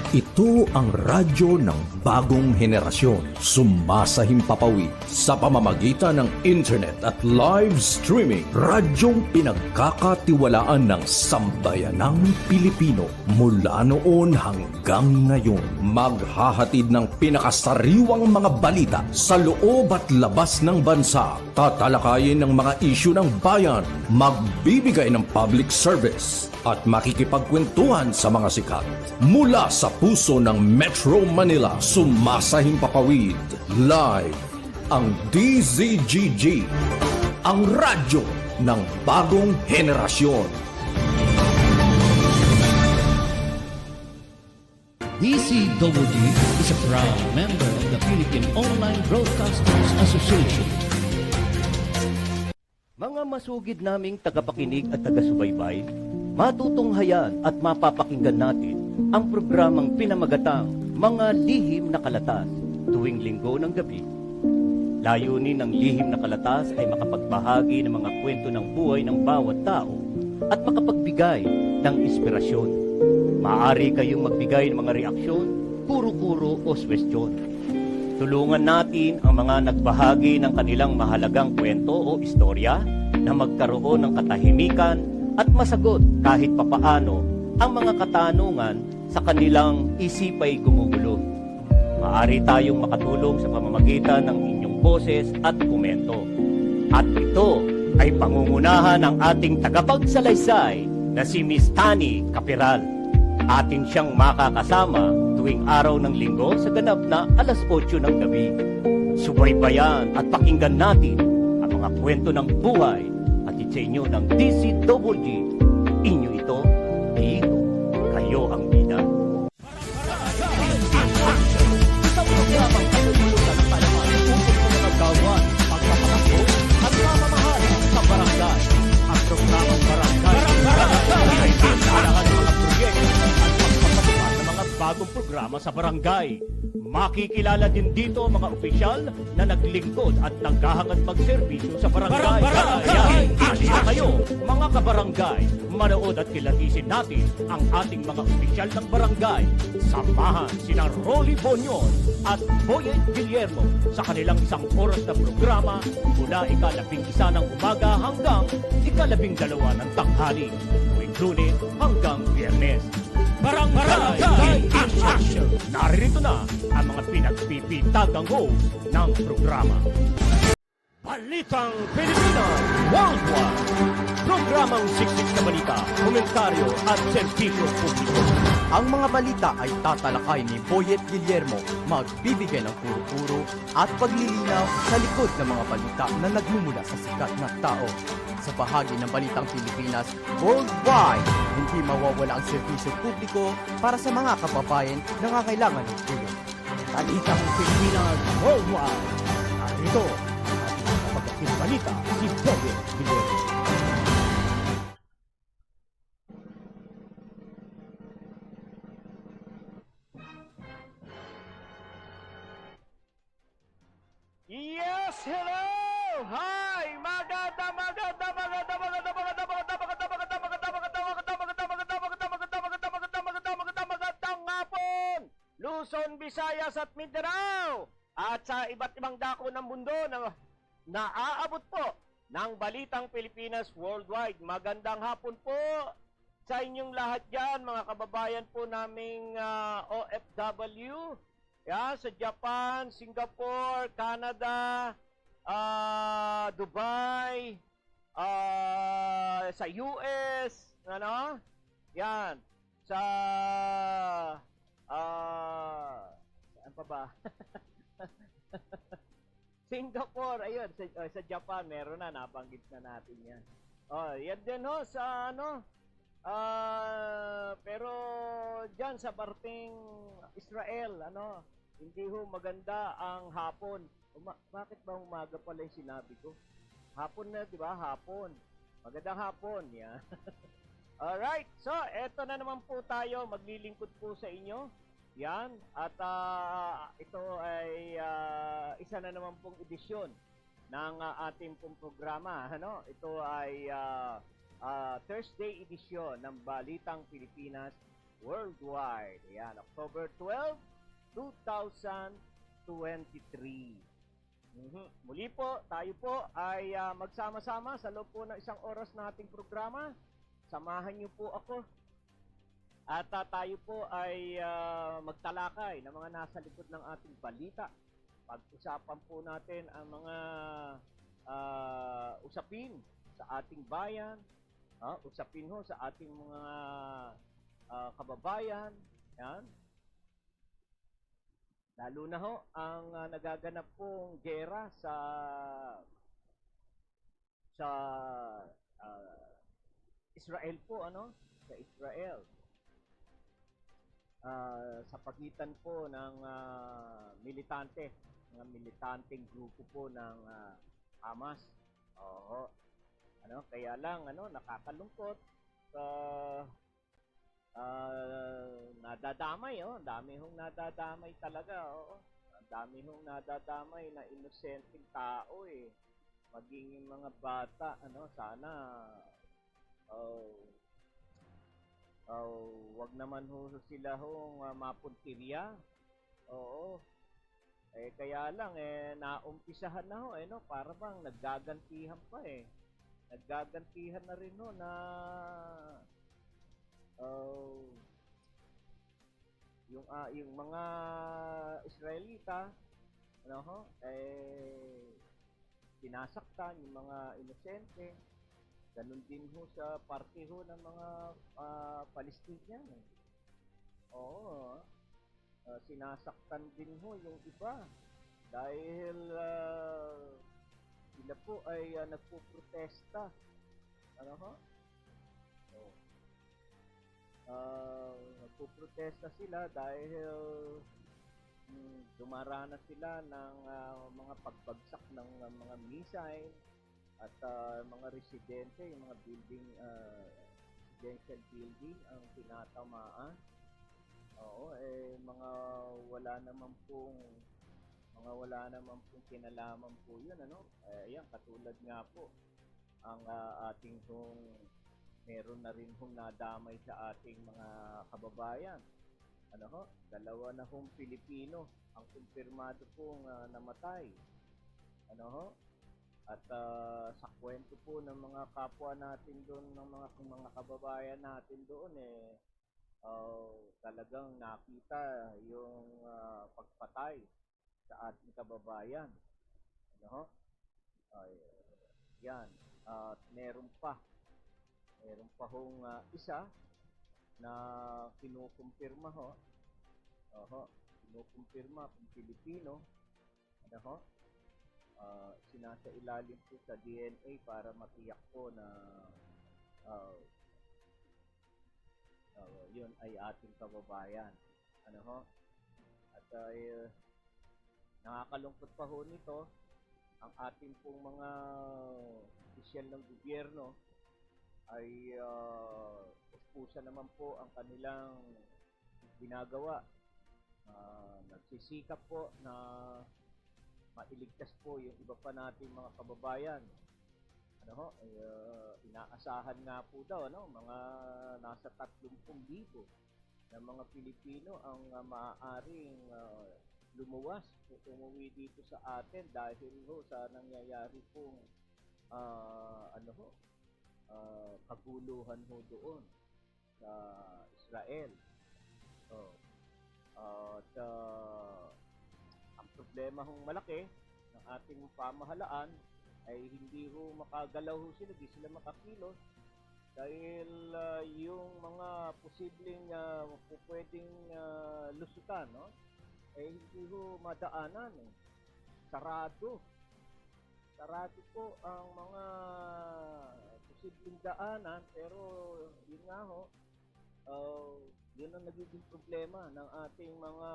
Ito ang radyo ng bagong henerasyon. Sumasahimpapawid sa pamamagitan ng internet at live streaming. Radyong pinagkakatiwalaan ng sambayanang Pilipino. Mula noon hanggang ngayon, maghahatid ng pinakasariwang mga balita sa loob at labas ng bansa. Tatalakayin ng mga isyu ng bayan. Magbibigay ng public service at makikipagkwentuhan sa mga sikat. Mula sa puso ng Metro Manila, sumasahimpapawid live ang DZGG, ang radyo ng bagong henerasyon. DZGG is a proud member of the Philippine Online Broadcasters Association. Mga masugid naming tagapakinig at taga-subaybay, matutunghayan at mapapakinggan natin ang programang pinamagatang Mga Lihim na Kalatas tuwing linggo ng gabi. Layunin ng Lihim na Kalatas ay makapagbahagi ng mga kwento ng buhay ng bawat tao at makapagbigay ng inspirasyon. Maaari kayong magbigay ng mga reaksyon, kuro-kuro o suwestyon. Tulungan natin ang mga nagbahagi ng kanilang mahalagang kwento o istorya na magkaroon ng katahimikan at masagot kahit papaano ang mga katanungan sa kanilang isipay gumugulo. Maaari tayong makatulong sa pamamagitan ng inyong boses at komento. At ito ay pangungunahan ng ating tagapagsalaysay na si Miss Tani Capiral. Atin siyang makakasama tuwing araw ng linggo sa ganap na alas 8 ng gabi. Subaybayan at pakinggan natin ang mga kwento ng buhay at sa inyo ng DZGG. Inyo ito, dito, kayo ang bida. Isang programang katutulutan ng talaman ukol sa mga gawan, pagpapakasyon at mamamahal sa barangay. Ang programang barangay ay pinalahan ng mga proyekto at pagpapatupad ng mga bagong programa sa barangay. Makikilala din dito ang mga opisyal na naglingkod at naghahangad magserbisyo sa barangay. Halika kayo, mga kabarangay, manood at kilatisin natin ang ating mga opisyal ng barangay. Samahan sina Rolly Bonyon at Boyet Guillermo sa kanilang isang oras na programa mula ika-11 ng umaga hanggang ika-12 ng tanghali, tuwing Lunes hanggang Biyernes. Barangay in Action! Narito na ang mga pinagpipintagang host ng programa. Balitang Pilipinas Worldwide! Programang siksik na balita, komentaryo at serbisyo publiko. Ang mga balita ay tatalakay ni Boyet Guillermo, magbibigay ng puro-puro at paglilinaw sa likod ng mga balita na nagmumula sa sikat na tao. Sa bahagi ng Balitang Pilipinas Worldwide, hindi mawawala ang serbisyo publiko para sa mga kababayan na nangangailangan ng tulong. Balitang Pilipinas Worldwide! Narito ang kapagdating balita si Boyet Guillermo. Yes, hello! Hi! Magandang hapon! Luzon, Visayas at Mindanao! At sa iba't ibang dako ng mundo na naaabot po ng Balitang Pilipinas Worldwide. Magandang hapon po sa inyong lahat dyan, mga kababayan po naming OFW. Sa Japan, Singapore, Canada, Dubai, sa US, ano? Yan. Sa saan pa ba? Singapore, ayun, sa Japan, meron na, nabanggit na natin yan. Yan din ho, sa ano, pero dyan sa parting Israel, ano, hindi ho maganda ang hapon. Bakit ba umaga pala yung sinabi ko? Hapon na, di ba? Hapon. Magandang hapon, yan. Alright, so eto na naman po tayo, maglilingkod po sa inyo. Yan, at ito ay isa na naman pong edisyon ng ating pong programa. Ano? Ito ay Thursday edisyon ng Balitang Pilipinas worldwide. Ayan, October 12, 2023. Muli po, tayo po ay magsama-sama sa loob po ng isang oras na ating programa. Samahan niyo po ako. At tayo po ay magtalakay ng mga nasa likod ng ating balita. Pag-usapan po natin ang mga usapin sa ating bayan, usapin ho sa ating mga kababayan. Yan. Lalo na ho ang nagaganap pong gera sa Israel po, ano? Sa Israel. Sa pagitan po ng mga militanteng grupo po ng Hamas. Oo. Ano, kaya lang nakakalungkot nadadamay, ang dami hong nadadamay talaga, ang dami hong nadadamay na inosenteng tao maging yung mga bata, sana wag naman ho sila hong mapuntirya. Oo. Kaya lang naumpisahan na ho para bang naggagantihan pa naggagantihan na rin ho na yung mga Israelita sinasaktan yung mga inosente. Ganun din ho sa parte ho ng mga Palestinian. Oo. Sinasaktan din ho yung iba dahil sila po ay nagpo-protesta. Nagpo-protesta sila dahil dumaranas sila ng mga pagbagsak ng mga missile at mga residente, yung mga building, residential building ang tinatamaan. Oo, mga wala naman pong kinalaman po yun, ayan, katulad nga po ang ating meron na rin nadamay sa ating mga kababayan. Dalawa na Pilipino ang kumpirmado pong namatay. At sa kwento po ng mga kapwa natin doon, ng mga kababayan natin doon, talagang nakita yung pagpatay sa ating kababayan. Yan. At meron pa hong isa na kinukumpirma kinukumpirma kung Pilipino. Sinasailalim po sa DNA para matiyak po na yun ay ating kababayan. At nakakalungkot pa ho nito, ang ating pong mga opisyal ng gobyerno ay uspusan naman po ang kanilang ginagawa. Nagsisikap po na mailigtas po yung iba pa nating mga kababayan. Inaasahan nga po daw mga nasa 30,000 na mga Pilipino ang maaaring lumuwas o umuwi dito sa atin dahil sa nangyayari pong kaguluhan doon sa Israel. At ang problema malaki ng ating pamahalaan ay hindi makagalaw sila, hindi sila makakilos dahil yung mga posibleng pwedeng lusutan hindi madaanan. Sarado po ang mga posibleng daanan, pero yun nga yun ang nagiging problema ng ating mga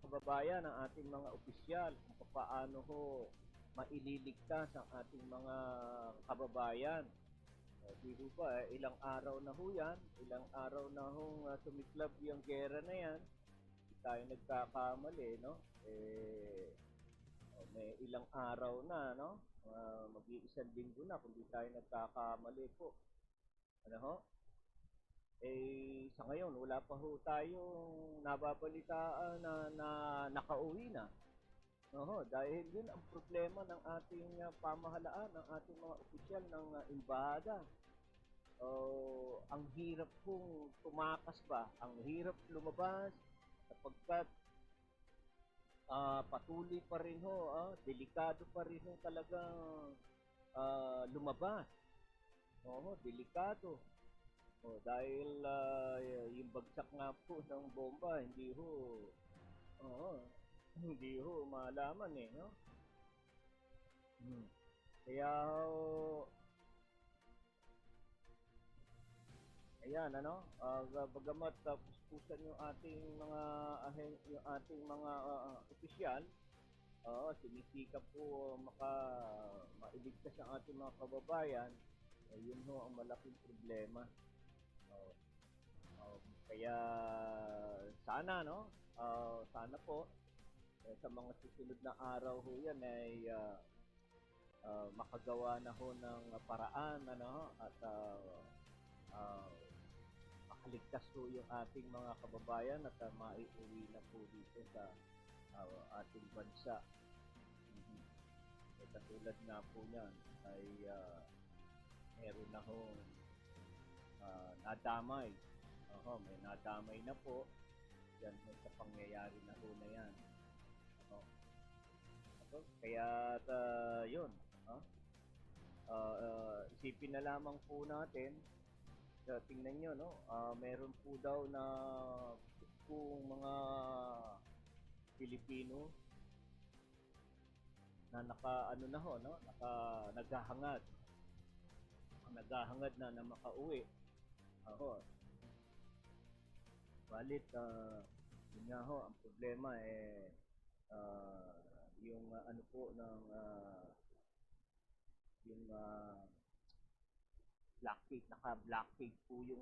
kababayan, ng ating mga opisyal, kung paano maililigtas ang ating mga kababayan. Di ba, ilang araw na yan, ilang araw na sumiklab yung gera na yan, hindi tayo nagkakamali, may ilang araw na, mag-iisang linggo na kung di tayo nagkakamali po. sa ngayon, wala pa ho tayong nababalitaan na nakauwi na. Dahil yun ang problema ng ating pamahalaan, ng ating mga opisyal ng embahada. Ang hirap kong tumakas ba, ang hirap lumabas sapagkat patuloy pa rin delikado pa rin talagang lumabas. Delikado. Dahil yung bagsak nga po ng bomba, hindi ho malaman no? Kaya ayan bagamat puspusan yung ating mga opisyal, sinisikap po mailigtas ang ating mga kababayan, yun ho ang malaking problema. Kaya sana sana po sa mga susunod na araw ho yan ay makagawa na ho ng paraan at makaligtas po yung ating mga kababayan at maiuwi na po dito sa ating bansa. Katulad nga po niyan ay meron na ho nadamay. May nadamay na po yan sa pangyayari na ho na yan. Kaya yun. Isipin na lamang po natin, tingnan nyo, meron po daw na kung mga Pilipino na naghahangad na makauwi. Balit yun nga ho, ang problema yung yung blockade, naka-blockade po yung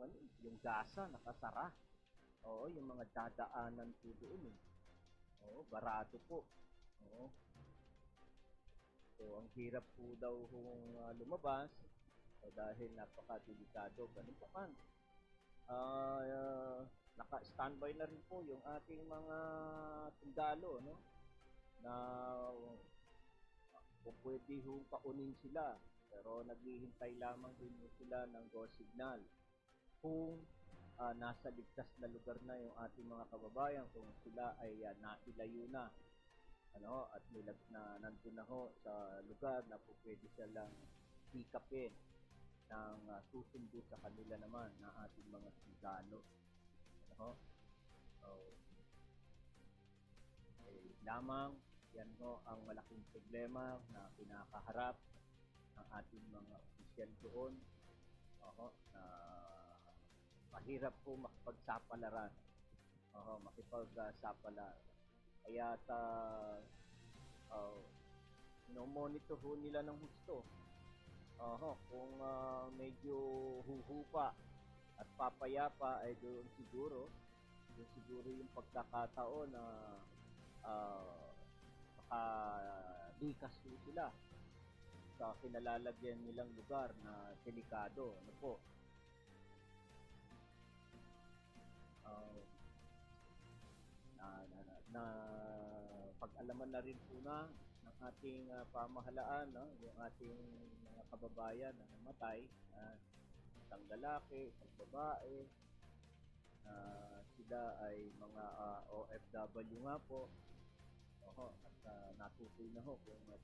gasa, nakasara. Yung mga dadaanan po doon barado po. So ang hirap po daw kung lumabas dahil napaka-delikado. Ganun pa man. Naka-standby na rin po yung ating mga sundalo, na kung pwede paunin sila, pero naghihintay lamang din sila ng go signal kung nasa ligtas na lugar na yung ating mga kababayan, kung sila ay nailayo na at nandun na ho sa lugar na po pwede silang pikapin ng susundo sa kanila naman na ating mga sundalo. Lamang yan ang malaking problema na pinakaharap ng ating mga opisyal doon. Mahirap po makipagsapalaran. Makipagsapalaran. Kaya monitor ho nila ng husto. Kung medyo huhupa at papayapa ay doon siguro yung pagkakataon na makalikas po sila sa kinalalagyan nilang lugar na delikado. Na pag-alaman na rin po ng ating pamahalaan, yung ating mga kababayan na namatay, isang lalaki, isang babae, sila ay mga OFW nga po. At natukoy na ho kung mga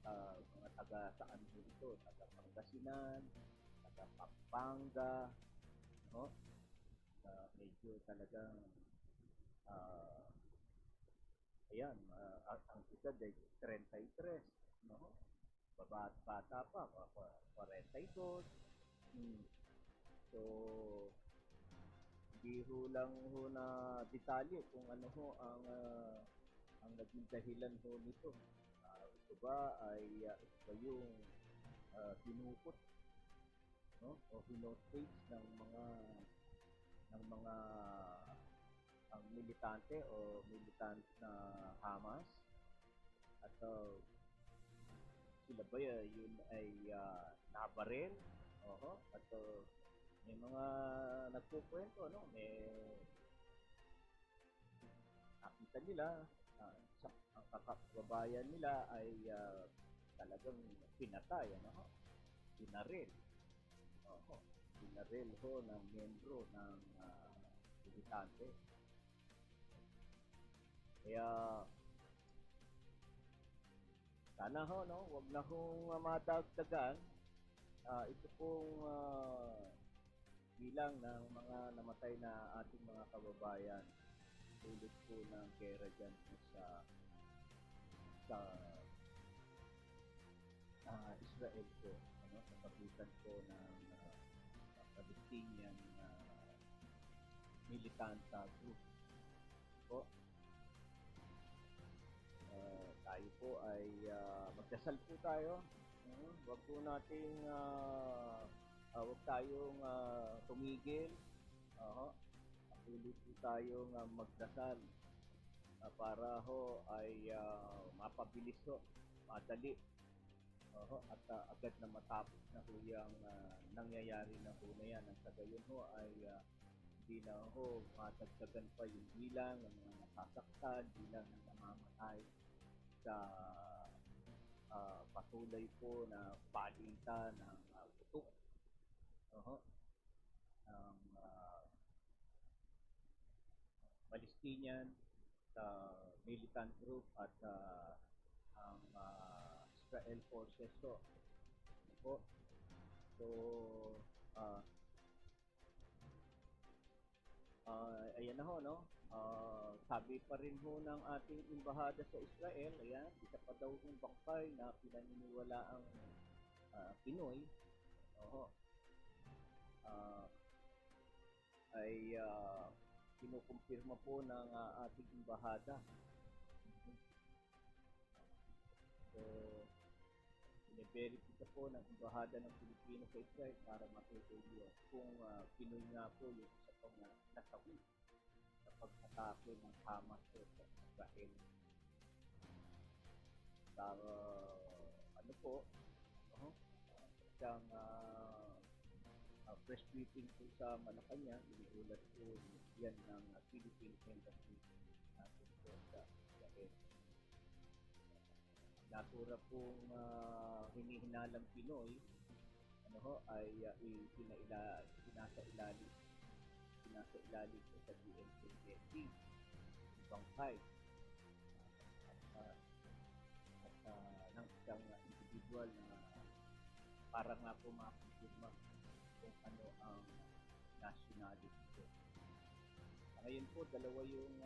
taga saan po ito, taga Pangasinan, taga Pampanga, medyo talagang ang edad ay 33, bata pa, 42. So hindi ho lang na detalye kung ano ho ang naging dahilan ho nito. Ito ba yung hinukot o hinostage ng mga ang militante o militant na Hamas, at sila ba yun ay nabaril at May mga nagkukwento, no? May nakita nila, ang kakababayan nila ay talagang pinatay, ano? Binaril. Oo. Binaril ho ng miyembro ng militante. Kaya sana ho, no? Wag na hong madagdagan. Ito pong bilang ng mga namatay na ating mga kababayan tulad po ng gera dyan sa Israel po, ano, sa pagitan po ng Palestinian militanta group po. Tayo po ay magdasal po tayo. Wag po nating wag tayong tumigil. Patuloy po tayong magdasal para ho ay mapabilis ho, madali. At agad na matapos na ho yung nangyayari na ho na yan. Ang sa gayon ho ay hindi na ho matagdagan pa yung bilang ng mga nasasaktan, bilang ng namamatay sa patuloy po na palitan ng putok ng Palestinian sa militant group at ang Israel forces po. So, ayan na ho, no? Sabi pa rin ho ng ating embahada sa Israel, ayan, isa pa daw yung bangkay na pinaniniwala ang Pinoy, ay kinukumpirma po ng ating embahada. So, i-verify po ng embahada ng Pilipinas sa Israel para matutuloy kung Pinoy nga po yung isa pang nasawi sa pag-atake ng Hamas sa Israel. Ano po, isang press briefing po sa Malacanang, iniulat po yan ng Philippine Embassy natin po sa Israel. Natura pong hinihinalang Pinoy ay pinasa ilalim po sa DNCSD bangkay ng isang individual na para nga po makakumpirma kung ano ang nationality po. Ngayon po, dalawa yung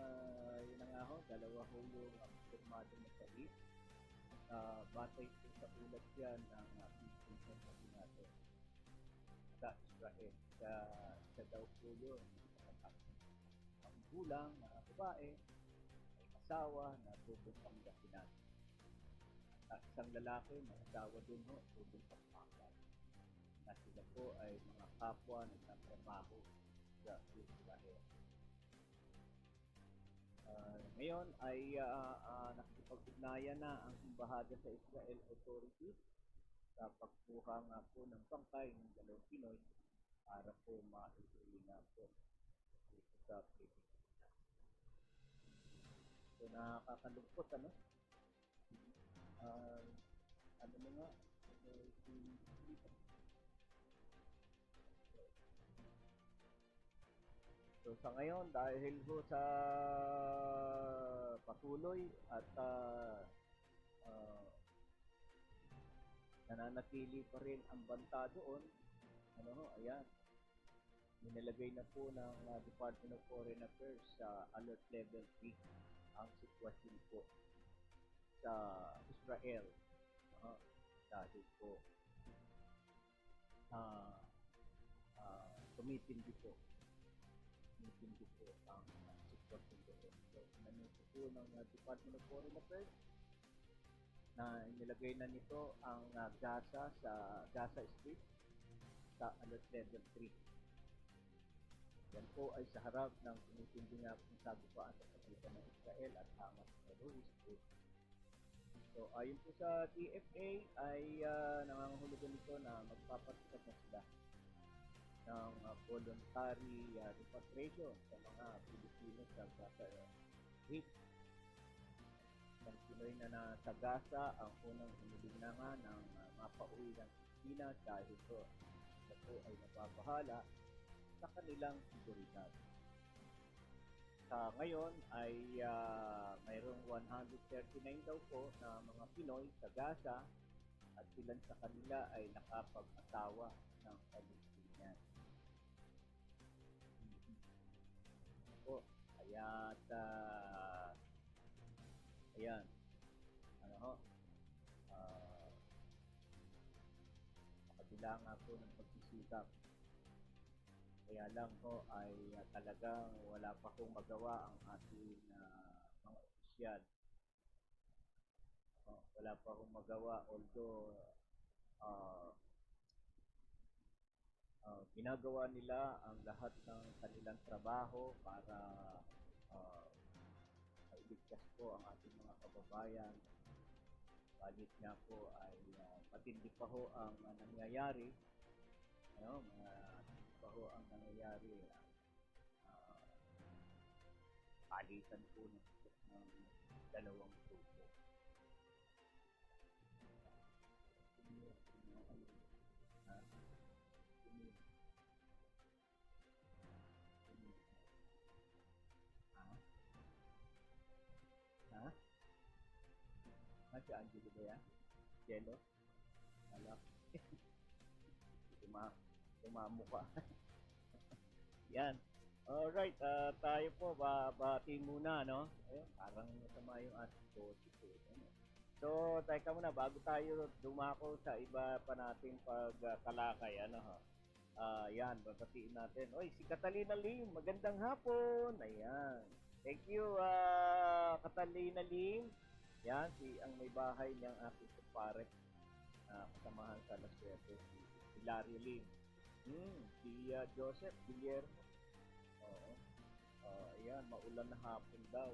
dalawa ho yung kumpirmado na sa list. Batay po sa ulat yan ng Philippine Embassy natin sa Israel. Sa daw po yun, ang gulang na babae, may asawa na tubong Pangasinan. At isang lalaki na asawa din ho, tubong Pampanga. Na sila po ay mga kapwa na nagtatrabaho sa Israel. Ngayon ay nakikipag-ugnayan na ang embahada sa Israel authorities sa pagkuha nga po ng bangkay ng dalawang Pinoy para po matutuloy na po dito sa Pilipinas. So nakakalungkot, ano? Ano na nga? So sa ngayon, dahil ho sa patuloy at nananatili pa rin ang banta doon, ayan, inilagay na po ng Department of Foreign Affairs sa Alert Level 3 ang sitwasyon po sa Israel. Dahil po tumitindi po ang sitwasyon doon. So, nanuto po ng Department of Foreign Affairs na inilagay na nito ang Gaza sa Gaza Strip sa Alert Level 3. Yan po ay sa harap ng tumitindi nga pong sagupaan sa pagitan ng Israel at Hamas terrorist group. So, ayon po sa DFA ay nangangahulugan nito na magpapatupad na sila ng voluntary repatriation sa mga Pilipino sa Gaza Strip. Ang Pinoy na nasa Gaza ang unang humilingangan ng mapauwi ng Pilipinas dahil ito ay nababahala sa kanilang seguridad. Sa ngayon ay mayroong 139 daw po na mga Pinoy sa Gaza at ilan sa kanila ay nakapag-asawa ng Palestinian. Po, kaya ayan, ano ho, kabila nga po ng pagsisikap. Kaya lang ho ay talagang wala pa kong magawa ang ating mga opisyal. Wala pa akong magawa, although ginagawa nila ang lahat ng kanilang trabaho para mailigtas po ang ating mga kababayan. Balit nga po ay matindi pa ho ang nangyayari. Matindi pa ho ang nangyayari. Palitan po ng dalawang grupo. Si Angelo ba yan? Jello? Wala. Tumamo ka. Yan. Alright, tayo po, babati muna, no? Ayun, parang masama yung ating boses. So, teka muna, bago tayo dumako sa iba pa nating pagkalakay, yan, babatiin natin. Oy, si Catalina Lim, magandang hapon. Ayan. Thank you, Catalina Lim. Yan, ang may bahay niyang ating kumpare. Kasamahan sa Las Vegas, si Larry Lim. Si Joseph Guillermo. Oo. Ayan, maulan na hapon daw.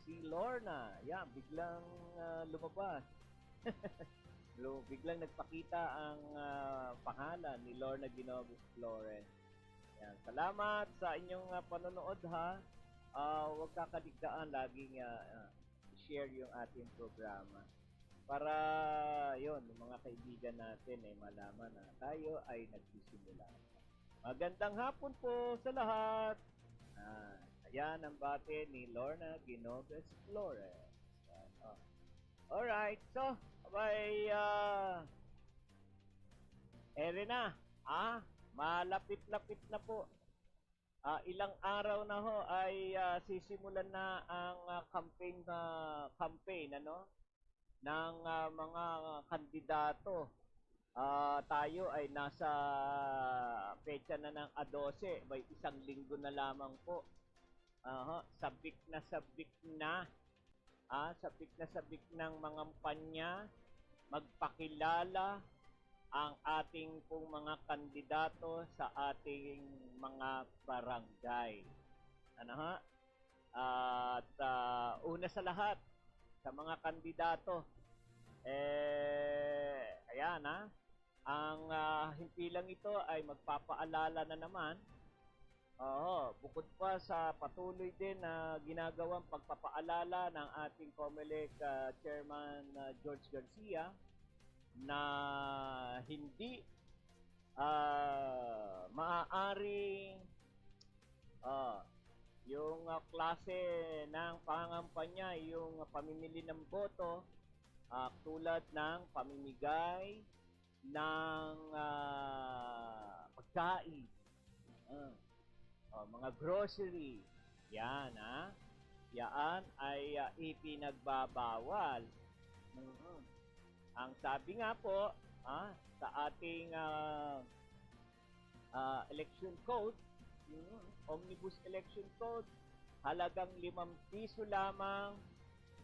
Si Lorna. Yan, biglang lumabas. Biglang nagpakita ang pangalan ni Lorna Ginoves Flores. Yan, salamat sa inyong panonood ha. Huwag kakaligtaan laging share yung ating programa para yon mga kaibigan natin ay malaman na tayo ay nagsisimula. Magandang hapon po sa lahat. Ayan ang bate ni Lorna Ginoves Flores. Alright, so abay ere na. Malapit-lapit na po. Ilang araw na ho ay sisimulan na ang campaign ng mga kandidato. Tayo ay nasa petsa na ng 12, may isang linggo na lamang po. Sabik na sabik na. Sabik na sabik ng mga kampanya magpakilala ang ating pong mga kandidato sa ating mga barangay. At una sa lahat, sa mga kandidato, ayan ang himpilang ito ay magpapaalala na naman. Bukod pa sa patuloy din na ginagawang pagpapaalala ng ating COMELEC Chairman George Garcia, na hindi maaaring yung klase ng pangangampanya, yung pamimili ng boto, tulad ng pamimigay ng pagkain, mga grocery, yan ay ipinagbabawal. Ang sabi nga po sa ating election code, Omnibus Election Code, halagang 5 piso lamang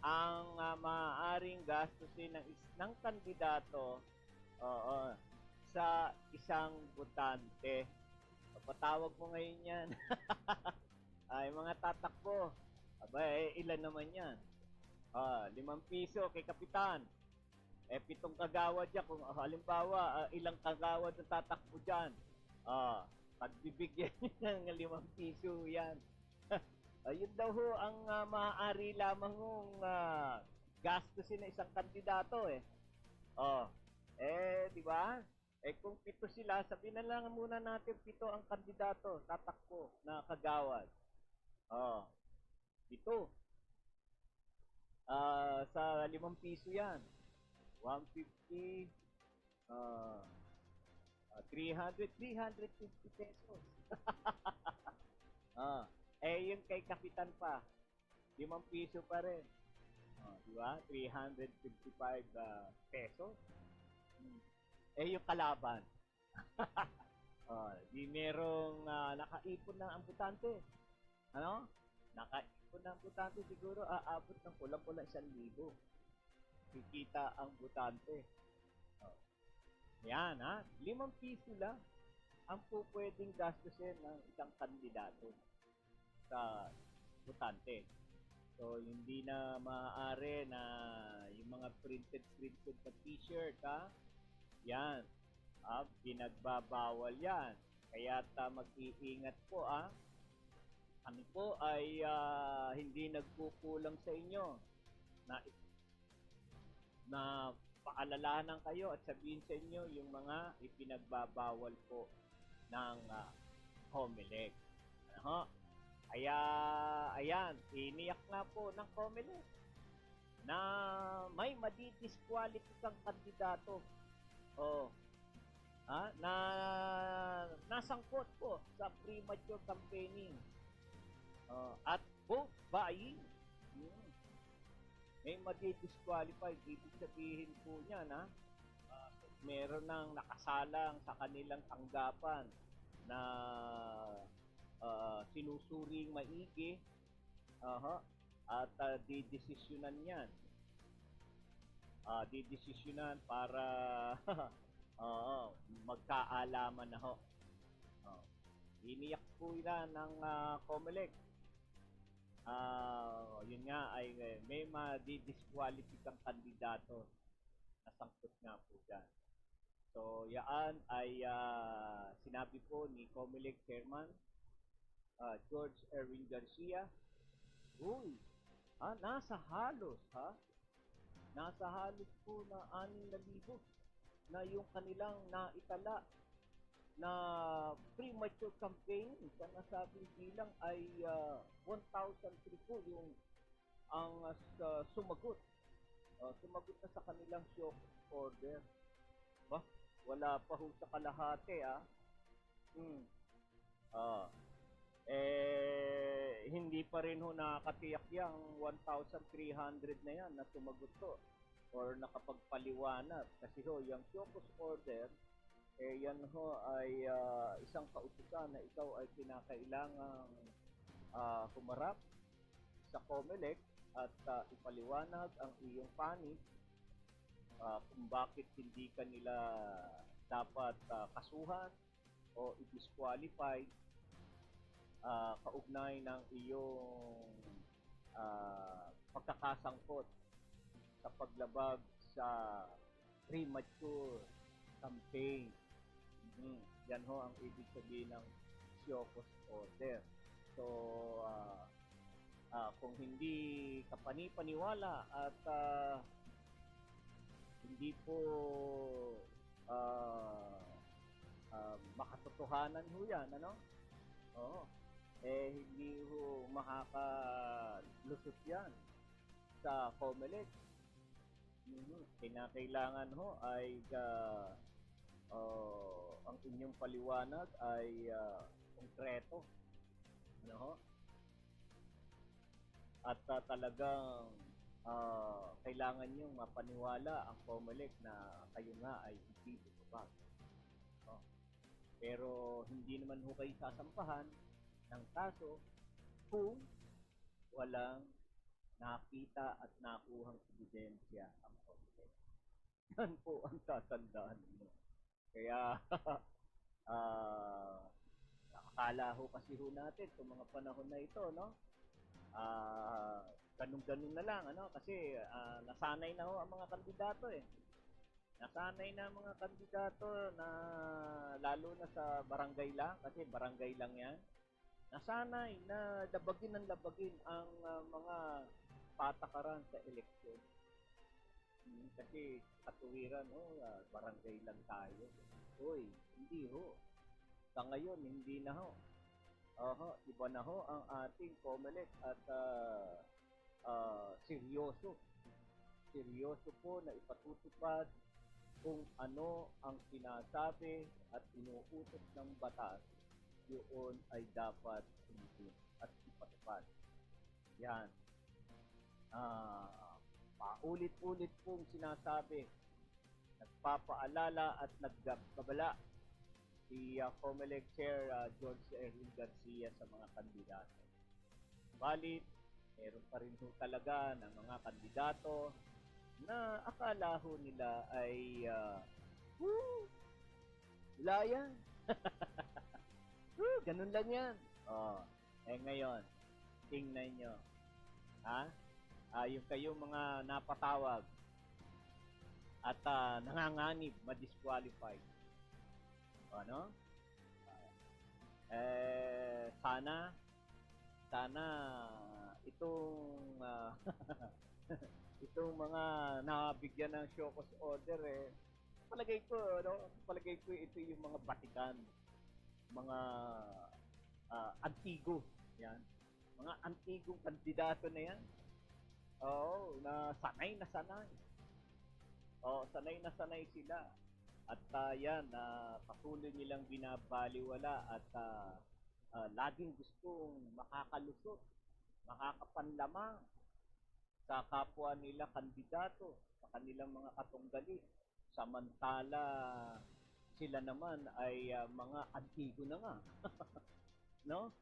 ang maaaring gastusin ng kandidato sa isang botante. Patawag mo ngayon yan. Ay, mga tatakbo. Ilan naman yan? 5 piso kay Kapitan. 7 kagawad dyan. Kung halimbawa, ilang kagawad na tatakbo dyan. pagbibigyan niyo ng 5 piso yan. Ayun daw ho ang maaari lamang hong gastusin ng isang kandidato eh. Oh, di ba? Kung 7 sila, sabihin na lang muna natin 7 ang kandidato, tatakbo na kagawad. Oh, 7. Sa 5 piso yan. 150, 350 pesos. Ah, yung kay Kapitan pa, 5 piso pa rin. Di ba? 355 pesos. Yung kalaban. Di merong nakaipon na ang butante. Ano? Nakaipon na ang butante siguro aabot ng kulang-kulang 1,000. Kikita ang butante. Yan 5 piso lang ang po pwedeng gastusin ng isang kandidato sa butante. So, hindi na maaari na yung mga printed na t-shirt, yan, pinagbabawal yan. Kaya mag-iingat po, Kami po ay hindi nagkukulang sa inyo na paalalahanan kayo at sabihin sa inyo yung mga ipinagbabawal po ng COMELEC. Kaya, ayan, iniyak nga po ng COMELEC na may madidisqualifikang kandidato na nasangkot po sa premature campaigning at vote buying. May madidisqualified. Ibig sabihin po niya meron nang nakasalang sa kanilang tanggapan na sinusuring maigi at didesisyonan yan. Didesisyonan para magkaalaman na ho. Iniyak po yan ng COMELEC. Yun nga ay may madidisqualifikang kandidato na sangkot nga po dyan. So, yaan ay sinabi po ni COMELEC Chairman George Erwin Garcia. Uy, nasa halos po na 6,000 na yung kanilang naitala na premature campaign. Sa nasabing bilang ay 1,003 po yung ang sumagot. Sumagot na sa kanilang show order. Wala pa ho sa kalahati hindi pa rin ho nakatiyak yung 1,300 na yan na sumagot to or nakapagpaliwanag. Kasi ho, yung show order yan ho ay isang kautusan na ikaw ay kinakailangang humarap sa COMELEC at ipaliwanag ang iyong panig kung bakit hindi ka nila dapat kasuhan o i-disqualify kaugnay ng iyong pagkakasangkot sa paglabag sa premature campaign. Yan ho ang ibig sabihin ng Siokos order. So, kung hindi ka panipaniwala at hindi po makatotohanan ho yan, hindi ho makakalusot yan sa COMELEC. Kinakailangan ho ay ang inyong paliwanag ay konkreto. At talagang kailangan nyo mapaniwala ang COMELEC na kayo nga ay hindi bubag. Pero hindi naman ho kayo sasampahan ng kaso kung walang nakita at nakuhang ebidensya ang COMELEC. Yan po ang tatandaan nyo. Kaya nakakala ho kasi ho natin sa mga panahon na ito, ganun-ganun na lang, kasi nasanay na ho ang mga kandidato Nasanay na mga kandidato na lalo na sa barangay lang, kasi barangay lang yan, nasanay na labagin ng labagin ang mga patakaran sa eleksyon. Kasi katuwiran, barangay lang tayo. Hoy, hindi ho. Sa ngayon, hindi na ho. Iba na ho ang ating COMELEC at seryoso. Seryoso po na ipatutupad kung ano ang sinasabi at inuutos ng batas, yun ay dapat sundin at ipatupad. Yan. Paulit-ulit pong sinasabi, nagpapaalala at nagbabala si COMELEC Chair George Erwin Garcia sa mga kandidato. Balit, meron pa rin ho talaga ng mga kandidato na akala ho nila ay wala yan. Ganun lang yan. Ngayon, tingnan nyo. Yung kayong mga napatawag at nanganganib, ma-disqualified. Ano? Sana itong itong mga nabigyan ng show cause order palagay ko ito yung mga batikan, mga antigo, yan. Mga antigong kandidato na yan. Na sanay na sanay. Sanay na sanay sila. At yan, patuloy nilang binabaliwala at laging gustong makakalusot, makakapanlamang sa kapwa nila kandidato, sa kanilang mga katunggali. Samantala, sila naman ay mga antigo na nga. No?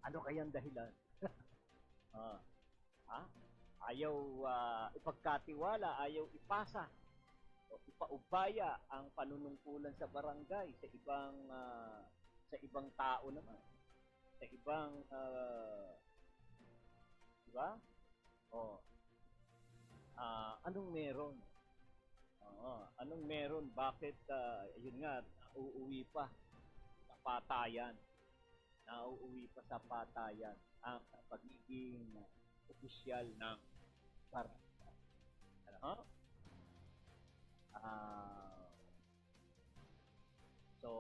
Ano kayang dahilan? Ayaw ipagkatiwala, ayaw ipasa o ipaubaya ang panunungkulan sa barangay sa ibang tao naman, sa ibang diba? Anong meron? Anong meron? Bakit yun nga, uuwi pa sa patayan? Nauuwi pa sa patayan ang pagiging opisyal ng barangay. So,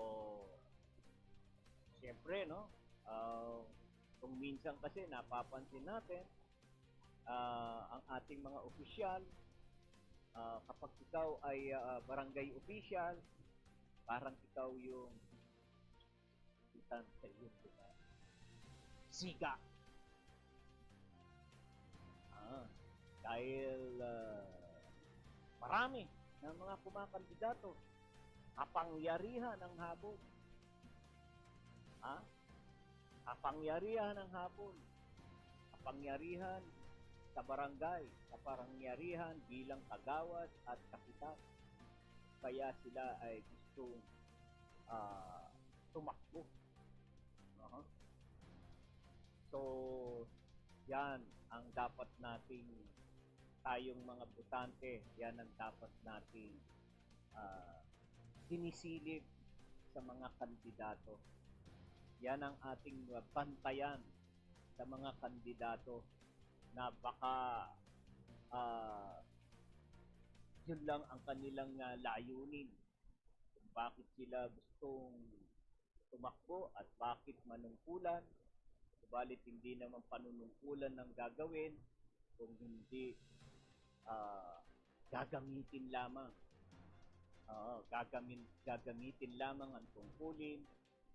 siyempre, no? Kung minsan kasi napapansin natin, ang ating mga opisyal, kapag ikaw ay barangay official, parang ikaw yung sa iyo, diba? Siga. Dahil marami ng mga kumakandidato, kapangyarihan ng habol. Kapangyarihan ng habol. Kapangyarihan sa barangay, kapangyarihan bilang kagawad at kapitan. Kaya sila ay gustong tumakbo. So, yan ang dapat nating tayong mga botante, yan ang dapat nating sinisilip sa mga kandidato. Yan ang ating bantayan sa mga kandidato na baka yun lang ang kanilang layunin. Kung bakit sila gustong tumakbo at bakit manungkulan. Subalit hindi naman panunungkulan ng gagawin kung hindi gagamitin lamang. Gagamitin lamang ang tungkulin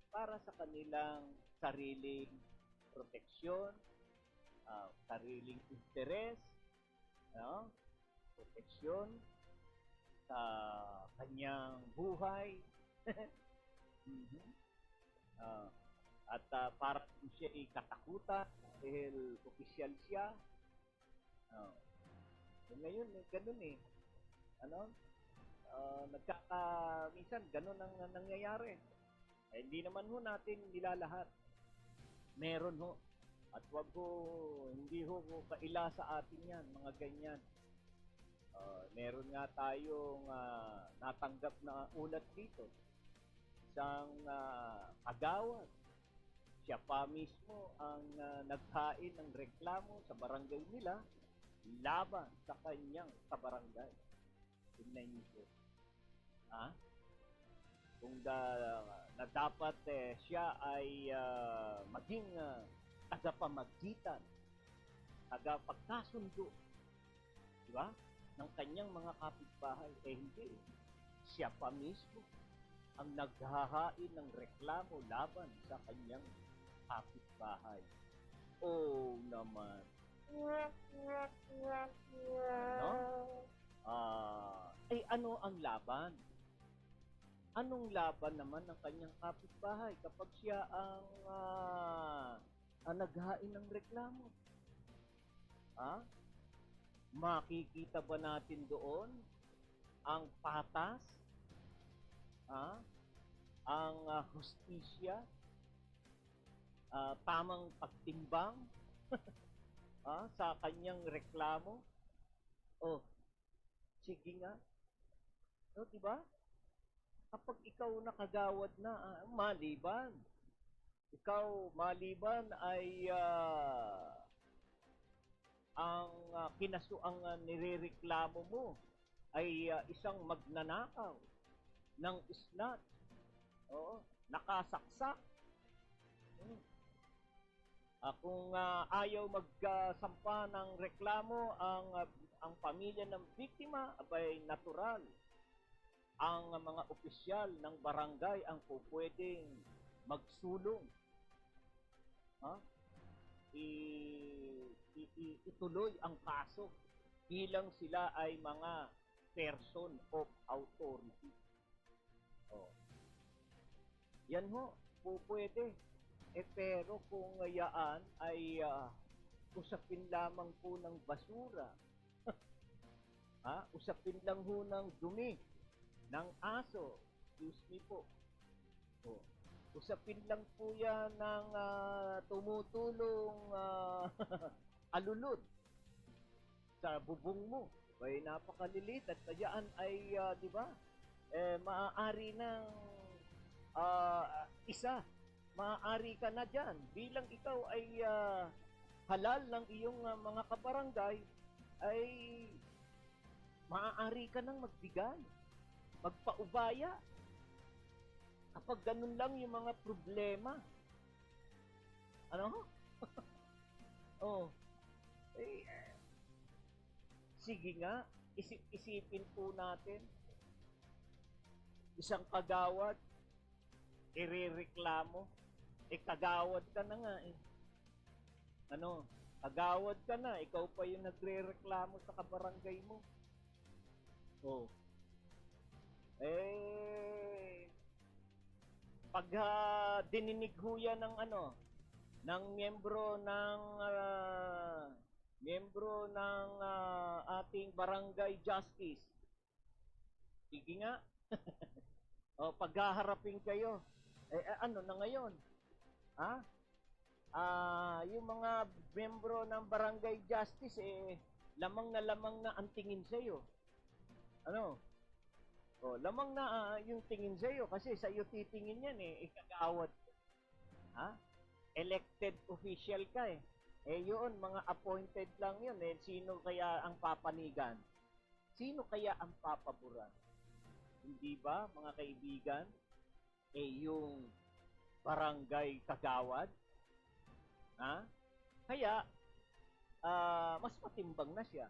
para sa kanilang sariling proteksyon, sariling interes, proteksyon sa kanyang buhay. At para siya ikatakutan dahil opisyal siya. Ngayon, ganun minsan ganun ang nangyayari. Hindi naman ho natin nilalahat. Meron ho. At wag ho, hindi ho kaila sa atin yan, mga ganyan. Meron nga tayong natanggap na ulat dito. Isang kagawad. Siya pa mismo ang naghain ng reklamo sa barangay nila laban sa kanyang kabarangay. Tingnan niyo po. Ha? Kung na dapat siya ay maging tagapamagitan, tagapagkasundo, di ba? Ng kanyang mga kapitbahay. Hindi. Siya pa mismo ang naghahain ng reklamo laban sa kanyang kapitbahay. Oh naman. No? Ano ang laban? Anong laban naman ng kanyang kapitbahay kapag siya ang naghain ng reklamo? Makikita ba natin doon ang patas? Ang hustisya? Tamang pagtimbang? Sa kanyang reklamo? Oh, sige nga. No, diba? Kapag ikaw nakagawad na, maliban. Ikaw, maliban ay ang nirereklamo mo ay isang magnanakaw ng isnat. Oo, nakasaksak. Kung ayaw magsampa ng reklamo ang pamilya ng biktima, abay natural. Ang mga opisyal ng barangay ang pwedeng magsulong. Ituloy ang kaso bilang sila ay mga person of authority. Yan ho, pwede. Pero kung yaan ay usapin lamang po ng basura, usapin lang ho ng dumi, ng aso, excuse me po. Usapin lang po yan ng tumutulong alulod sa bubong mo. Ay napakalilit at kayaan ay, di ba, maaari ng maaari ka na dyan. Bilang ikaw ay halal ng iyong mga kabarangay, ay maaari ka nang magbigay, magpaubaya. Kapag ganun lang yung mga problema. Ano? Sige nga, isipin po natin. Isang kagawad, irereklamo, kagawad ka na nga eh. Kagawad ka na, ikaw pa yung nagrereklamo sa kabarangay mo. Pag dininig ho yan ng miyembro ng ating barangay justice, sige nga, paghaharapin kayo, ano na ngayon? Yung mga miyembro ng barangay justice, lamang na ang tingin sa'yo. Lamang na yung tingin sa'yo kasi sa'yo titingin yan ikagawad. Elected official ka yun, mga appointed lang yun Sino kaya ang papanigan? Sino kaya ang papaboran? Hindi ba, mga kaibigan? Yung barangay kagawad? Kaya, mas matimbang na siya.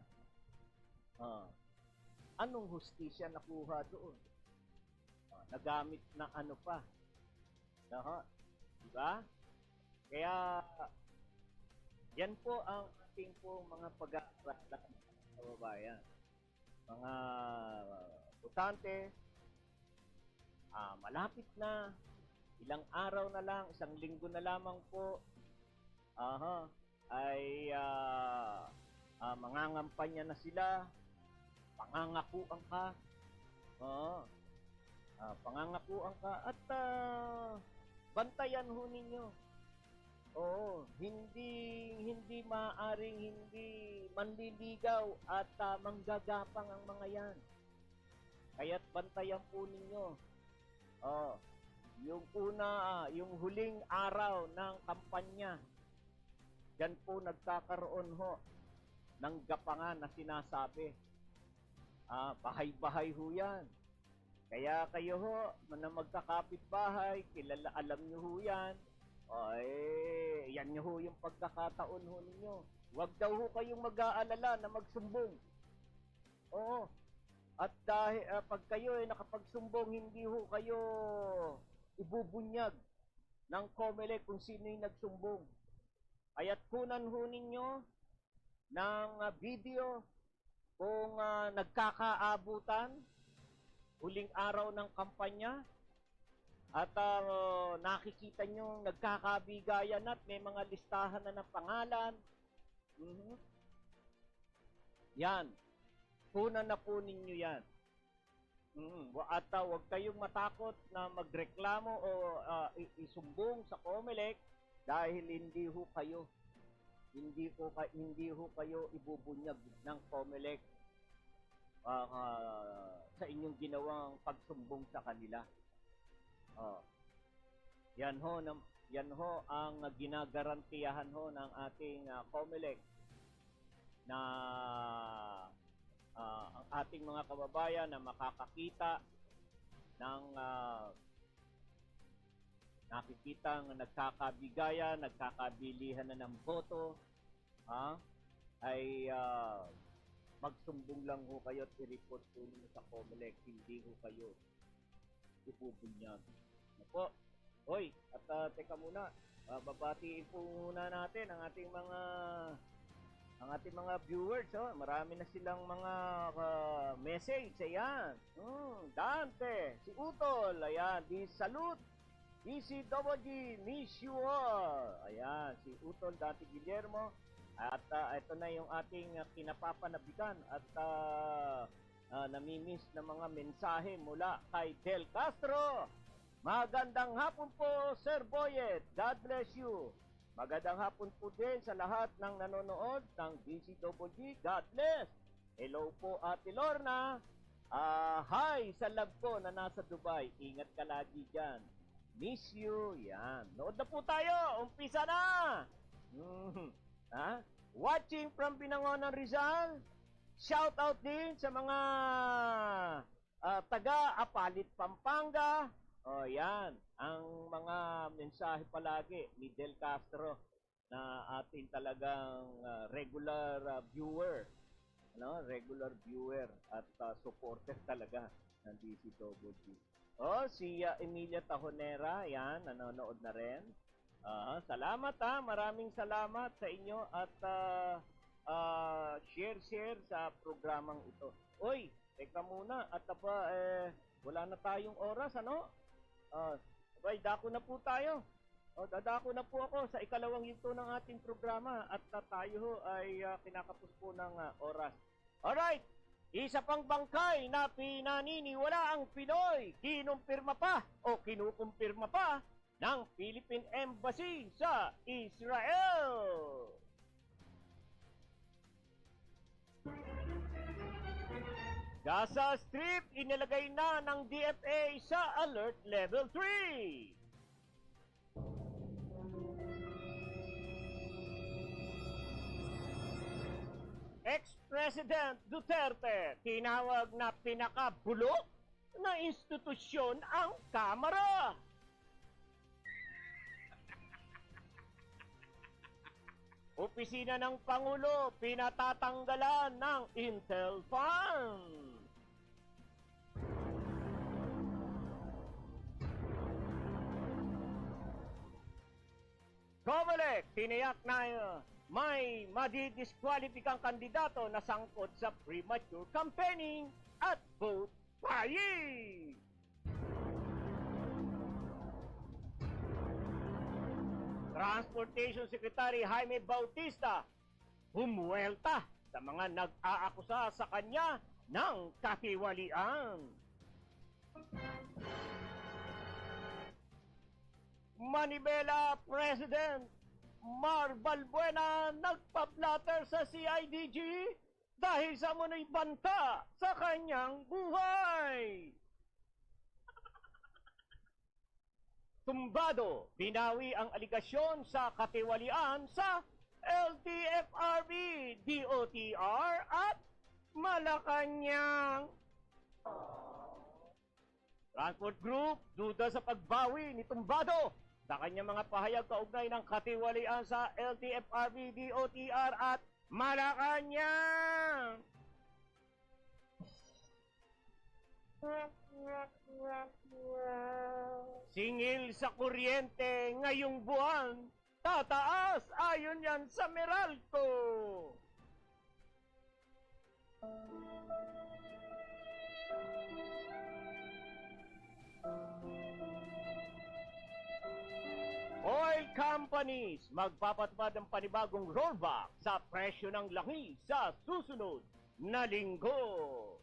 Anong hustisya nakuha doon? Nagamit ng ano pa? Diba? Kaya, yan po ang ating po mga pag-aaralan sa kababayan. Mga butante, malapit na, ilang araw na lang, isang linggo na lamang po, ay mangangampanya na sila, pangangakuan ka, pangangakuan ka, at bantayan ho ninyo Oo, hindi maaring hindi manliligaw at manggagapang ang mga yan. Kaya't bantayan po ninyo. Oh, yung yung huling araw ng kampanya, diyan po nagkakaroon ho ng gapangan na sinasabi. Bahay-bahay ho yan. Kaya kayo ho, na magkakapit-bahay, alam nyo ho yan. Yan nyo ho yung pagkakataon ho ninyo. Huwag daw ho kayong mag-aalala na magsumbong. Oo. At dahil pag kayo ay nakapagsumbong, hindi ho kayo ibubunyag ng COMELEC kung sino yung nagsumbong. Kaya't kunan ho ninyo ng video kung nagkakaabutan, huling araw ng kampanya, at nakikita nyo nagkakabigayan at may mga listahan na ng pangalan. Yan. Kunan na po ninyo yan. At huwag kayong matakot na magreklamo o isumbong sa COMELEC dahil hindi ho kayo ibubunyag ng COMELEC sa inyong ginawang pagsumbong sa kanila. Yan ho ang ginagarantiyahan ho ng ating COMELEC na ang ating mga kababayan na makakakita ng nakikita ng nagkakabigayan, nagkakabilihan na ng boto, ay magsumbong lang ho kayo at i-report po ninyo sa COMELEC, hindi ho kayo ipubunyag. Ano po? Hoy, at teka muna, babatiin po muna natin ang ating mga viewers. Marami na silang mga message. Ayan. Dante, si Utol, ayan, di salute. DCWG, miss you all. Ayan, si Utol, Dante Guillermo. At ito na yung ating kinapapanabikan at namimiss na mga mensahe mula kay Del Castro. Magandang hapon po, Sir Boyet. God bless you. Magandang hapon po din sa lahat ng nanonood ng DCWG. God bless. Hello po, Ate Lorna. Hi sa love ko na nasa Dubai. Ingat ka lagi dyan. Miss you. Yan. Nood na po tayo. Umpisa na. Watching from Binangonan, Rizal. Shout out din sa mga taga Apalit, Pampanga. Yan. Ang mga mensahe palagi ni Del Castro na ating talagang regular viewer. Regular viewer at supporter talaga ng DCWG. Si Emilia Tajonera, yan, nanonood na rin. Salamat maraming salamat sa inyo at share sa programang ito. Oy, teka muna at wala na tayong oras, dako na po tayo. Dadako na po ako sa ikalawang yugto ng ating programa at tayo ho ay kinakapos po ng oras. Alright, isa pang bangkay na pinaniniwala ang Pinoy, kinumpirma pa o kinukumpirma pa ng Philippine Embassy sa Israel. Gaza Strip inilagay na ng DFA sa Alert Level 3. Ex-President Duterte tinawag na pinakabulok na institusyon ang Kamara. Opisina ng Pangulo pinatatanggalan ng Intel Fund. COMELEC tiniyak na may madidiskwalipikang kandidato na sangkot sa premature campaigning at vote buying. Transportation Secretary Jaime Bautista humuwelta sa mga nag-aakusa sa kanya ng kahiwalian. Manibela President Mar Balbuena nagpa-platter sa CIDG dahil sa munoy banta sa kanyang buhay. Tumbado, binawi ang aligasyon sa katiwalian sa LTFRB, DOTR at Malacanang. Transport Group, duda sa pagbawi ni Tumbado sa kanyang mga pahayag kaugnay ng katiwalian sa LTFRB, DOTR at Malacanang. Singil sa kuryente ngayong buwan, tataas ayon yan sa Meralco. Oil companies magpapatupad ng panibagong rollback sa presyo ng langis sa susunod na linggo.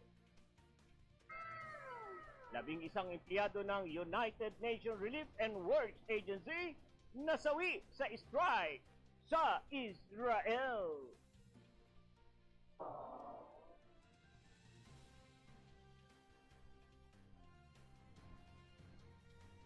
11 empleyado ng United Nations Relief and Works Agency nasawi sa strike sa Israel.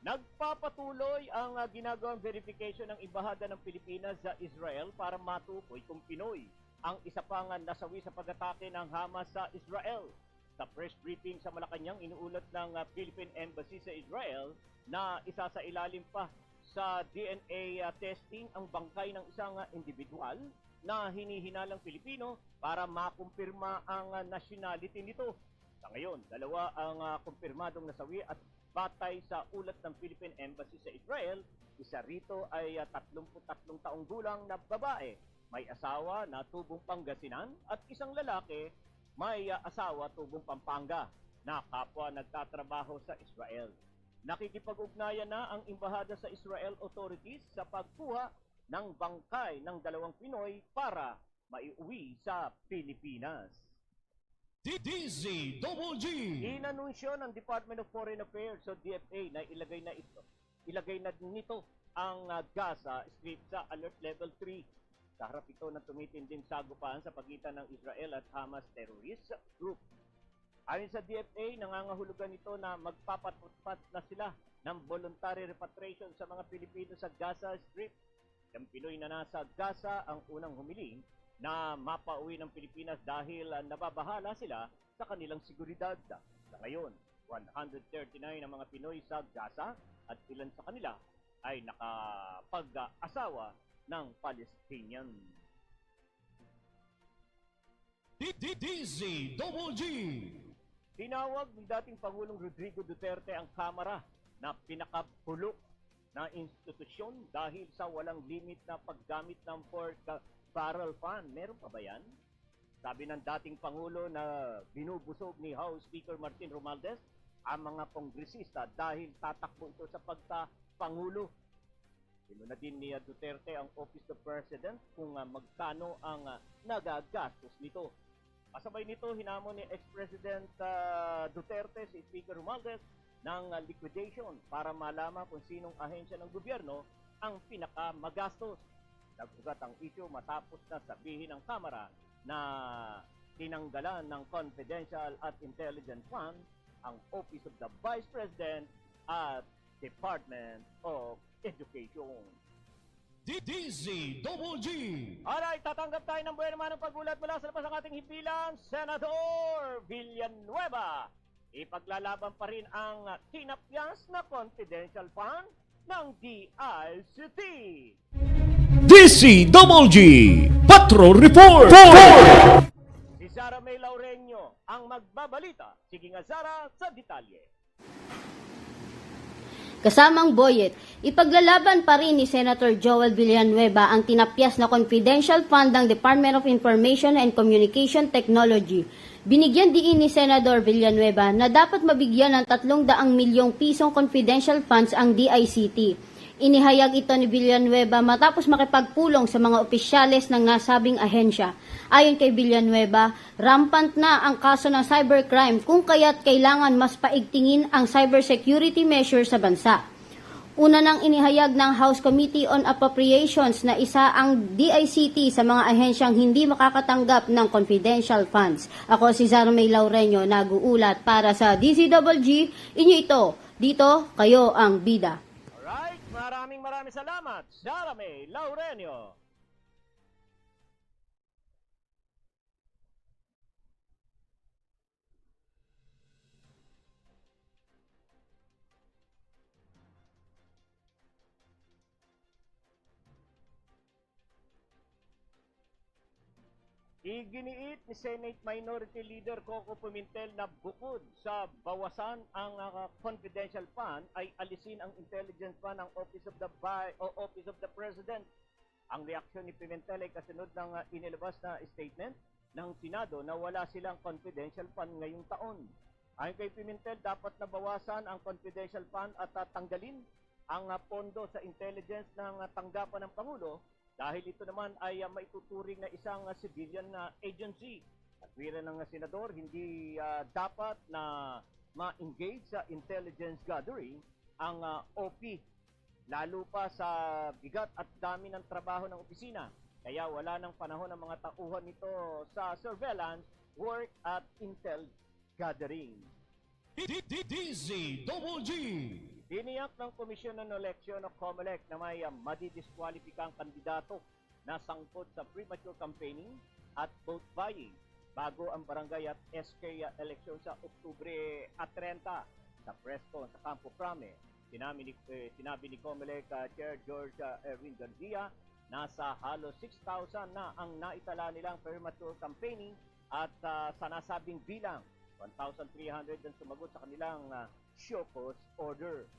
Nagpapatuloy ang ginagawang verification ng Embahada ng Pilipinas sa Israel para matukoy kung Pinoy ang isa pang nasawi sa pag-atake ng Hamas sa Israel. Sa press briefing sa Malacanang, inuulat ng Philippine Embassy sa Israel na isa sa ilalim pa sa DNA testing ang bangkay ng isang individual na hinihinalang Pilipino para makumpirma ang nationality nito. Sa ngayon, 2 ang kumpirmadong nasawi at batay sa ulat ng Philippine Embassy sa Israel, isa rito ay 33 taong gulang na babae, may asawa na tubong Pangasinan at isang lalaki may asawa tubong Pampanga na kapwa nagtatrabaho sa Israel. Nakikipag-ugnayan na ang Embahada sa Israel authorities sa pagkuha ng bangkay ng 2 Pinoy para maiuwi sa Pilipinas. DZGG. Inanunsyo ng Department of Foreign Affairs o DFA na ilagay na nito ang Gaza Strip sa Alert Level 3. Sa harap ito ng tumitinding sagupaan sa pagitan ng Israel at Hamas terrorist group. Ayon sa DFA, nangangahulugan ito na magpapatupad na sila ng voluntary repatriation sa mga Pilipino sa Gaza Strip. Ang Pinoy na nasa Gaza ang unang humiling na mapauwi ng Pilipinas dahil nababahala sila sa kanilang seguridad. Sa ngayon, 139 ang mga Pinoy sa Gaza at ilan sa kanila ay nakapag-asawa ng Palestinian. DZGG. Tinawag ng dating Pangulong Rodrigo Duterte ang Kamara na pinakabulok na institusyon dahil sa walang limit na paggamit ng pork barrel fund. Meron pa ba yan? Sabi ng dating Pangulo na binubusog ni House Speaker Martin Romualdez ang mga kongresista dahil tatakbo ito sa pagka-Pangulo. Sinuna din ni Duterte ang Office of President kung magkano ang nagagastos nito. Kasabay nito, hinamon ni ex-President Duterte si Speaker Romualdez ng liquidation para malaman kung sinong ahensya ng gobyerno ang pinakamagastos. Nagbugat ang issue matapos na sabihin ng Kamara na tinanggalan ng Confidential at Intelligence Fund ang Office of the Vice President at Department of Education. DZGG. Alright, tatanggap tayo ng buwan naman ng pagulat mula sa labas ng ating himpilan, Senador Villanueva. Ipaglalaban pa rin ang tinapyas na confidential fund ng DICT. DZGG. Patrol Report. Si Zara May Laureño ang magbabalita. Sige nga Zara, sa detalye. Kasamang Boyet, ipaglalaban pa rin ni Senator Joel Villanueva ang tinapyas na confidential fund ng Department of Information and Communication Technology. Binigyan diin ni Senador Villanueva na dapat mabigyan ng 300 milyong pisong confidential funds ang DICT. Inihayag ito ni Villanueva matapos makipagpulong sa mga opisyales ng nasabing ahensya. Ayon kay Villanueva, rampant na ang kaso ng cybercrime kung kaya't kailangan mas paigtingin ang cybersecurity measures sa bansa. Una nang inihayag ng House Committee on Appropriations na isa ang DICT sa mga ahensyang hindi makakatanggap ng confidential funds. Ako si Zara May Laureño, nag-uulat para sa DCWG. Inyo ito, dito kayo ang bida. Alright, maraming salamat, Zara May Laureño. Iginiit ni Senate Minority Leader Coco Pimentel na bukod sa bawasan ang confidential fund ay alisin ang intelligence fund ng Office of the President. Ang reaksyon ni Pimentel ay kasunod ng inilabas na statement ng Senado na wala silang confidential fund ngayong taon. Ayon kay Pimentel, dapat nabawasan ang confidential fund at tanggalin ang pondo sa intelligence ng tanggapan ng Pangulo dahil ito naman ay maituturing na isang civilian agency. At wira ng senador, hindi dapat na ma-engage sa intelligence gathering ang OP, lalo pa sa bigat at dami ng trabaho ng opisina. Kaya wala ng panahon ng mga tauhan nito sa surveillance, work at intel gathering. DZWG. Tiniyak ng Komisyon ng Eleksyon o COMELEC na may madidiskwalipikang kandidato na sangkot sa premature campaigning at vote buying bago ang barangay at SK eleksyon sa Oktubre 30 sa Presto sa Campo Crame. Sinabi ni COMELEC Chair George Erwin Garcia, nasa halos 6,000 na ang naitala nilang premature campaigning at sa nasabing bilang 1,300 ang sumagot sa kanilang show cause order.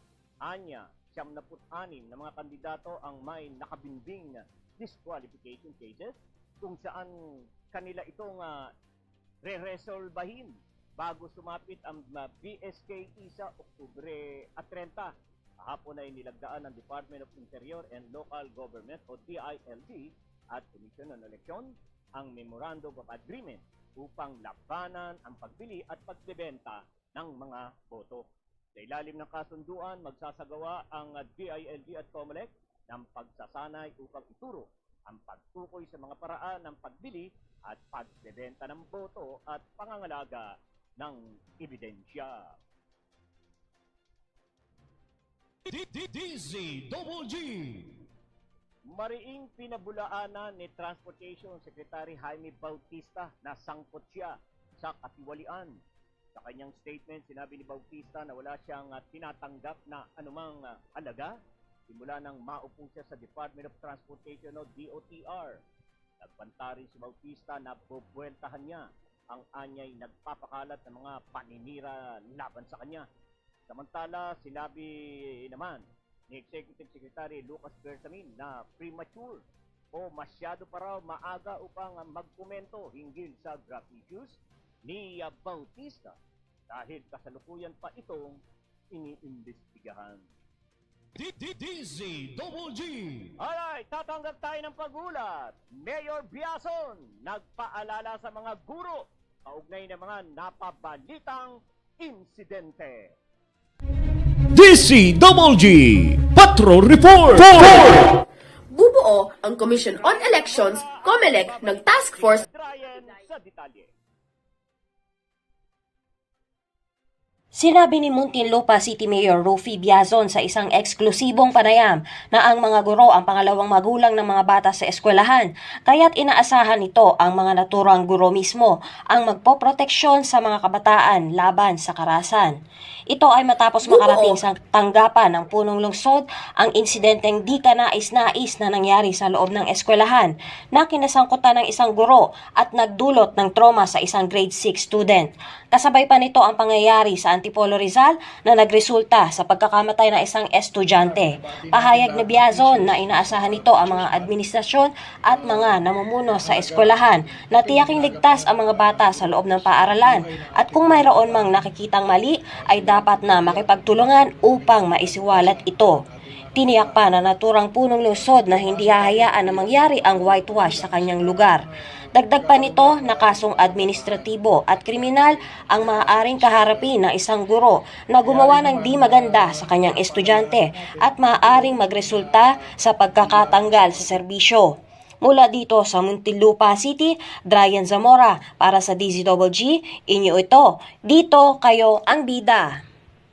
Anya, 76 na mga kandidato ang may nakabimbing disqualification cases kung saan kanila itong re-resolbahin bago sumapit ang BSKE sa Oktubre 30. Kahapon ay nilagdaan ng Department of Interior and Local Government o DILG at Komisyon ng Eleksyon ang Memorandum of Agreement upang labanan ang pagbili at pagbebenta ng mga boto. Sa ilalim ng kasunduan, magsasagawa ang DILG at COMELEC ng pagsasanay upang ituro ang pagtukoy sa mga paraan ng pagbili at pagbebenta ng boto at pangangalaga ng ebidensya. DZWG. Mariing pinabulaanan ni Transportation Secretary Jaime Bautista na sangkot siya sa katiwalian. Sa kanyang statement, sinabi ni Bautista na wala siyang tinatanggap na anumang halaga simula nang maupo siya sa Department of Transportation o DOTR. Nagbanta rin si Bautista na bubueltahan niya ang anyay nagpapakalat ng mga paninira laban sa kanya. Samantala, sinabi naman ni Executive Secretary Lucas Bersamin na premature o masyado pa raw maaga upang magkomento hinggil sa graft issues ni Bautista dahil kasalukuyan pa itong iniimbestigahan. DZWG. Alright, tatanggap tayo ng pagulat. Mayor Biason nagpaalala sa mga guro kaugnay ng mga napabalitang insidente. DCWG Patrol Report. Bubuo ang Commission on Elections, COMELEC ng Task Force Ryan sa detalye. Sinabi ni Muntinlupa City Mayor Rufi Biazon sa isang eksklusibong panayam na ang mga guro ang pangalawang magulang ng mga bata sa eskwelahan, kaya't inaasahan nito ang mga naturang guro mismo ang magpoproteksyon sa mga kabataan laban sa karahasan. Ito ay matapos makarating sa tanggapan ng punong lungsod ang insidenteng di kanais-nais na nangyari sa loob ng eskwelahan na kinasangkutan ng isang guro at nagdulot ng trauma sa isang grade 6 student. Kasabay pa nito ang pangyayari sa Antipolo Rizal na nagresulta sa pagkakamatay ng isang estudyante. Pahayag ni Biazon na inaasahan nito ang mga administrasyon at mga namumuno sa eskwelahan na tiyaking ligtas ang mga bata sa loob ng paaralan at kung mayroon mang nakikitang mali ay dapat na makipagtulungan upang maisiwalat ito. Tiniyak pa na naturang punong lungsod na hindi hahayaan na mangyari ang whitewash sa kanyang lugar. Dagdag pa nito na kasong administratibo at kriminal ang maaaring kaharapin ng isang guro na gumawa ng di maganda sa kanyang estudyante at maaaring magresulta sa pagkakatanggal sa serbisyo. Mula dito sa Muntinlupa City, Brian Zamora para sa DZWG, inyo ito. Dito kayo ang bida.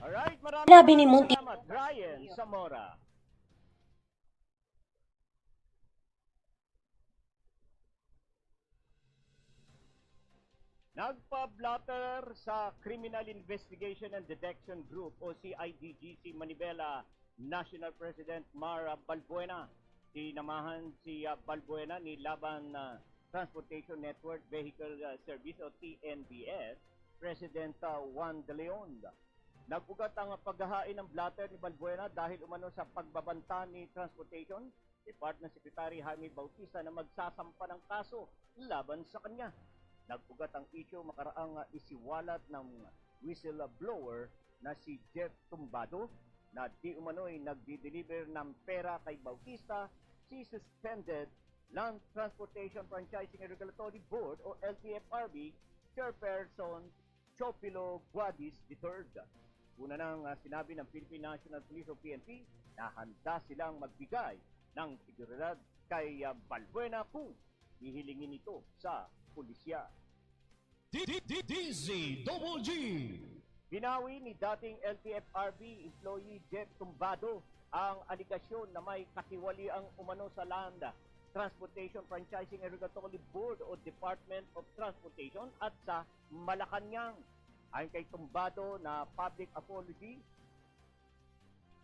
Alright, Sinabi ni Munti- salamat, Brian Zamora. Nagpa-blotter sa Criminal Investigation and Detection Group o CIDG si Manibela National President Mara Balbuena. Sinamahan si Balbuena ni Laban Transportation Network Vehicle Service o TNVS President Juan De Leon. Nagugat ang paghahain ng blatter ni Balbuena dahil umano sa pagbabanta ni Transportation Department Secretary Jaime Bautista na magsasampa ng kaso laban sa kanya. Nagpugat ang issue makaraang isiwalat ng whistleblower na si Jeff Tumbado na di umano'y nagdi-deliver ng pera kay Bautista si suspended Land Transportation Franchising and Regulatory Board o LTFRB Chairperson Chopilo Guadis III. Una nang sinabi ng Philippine National Police o PNP na handa silang magbigay ng seguridad kay Balbuena kung hihilingin ito sa pulisya. DZWG. Binawi ni dating LTFRB employee Jeff Tumbado ang aligasyon na may katiwaliang umano sa Land Transportation Franchising and Regulatory Board o Department of Transportation at sa Malacanang. Ayon kay Tumbado na public apology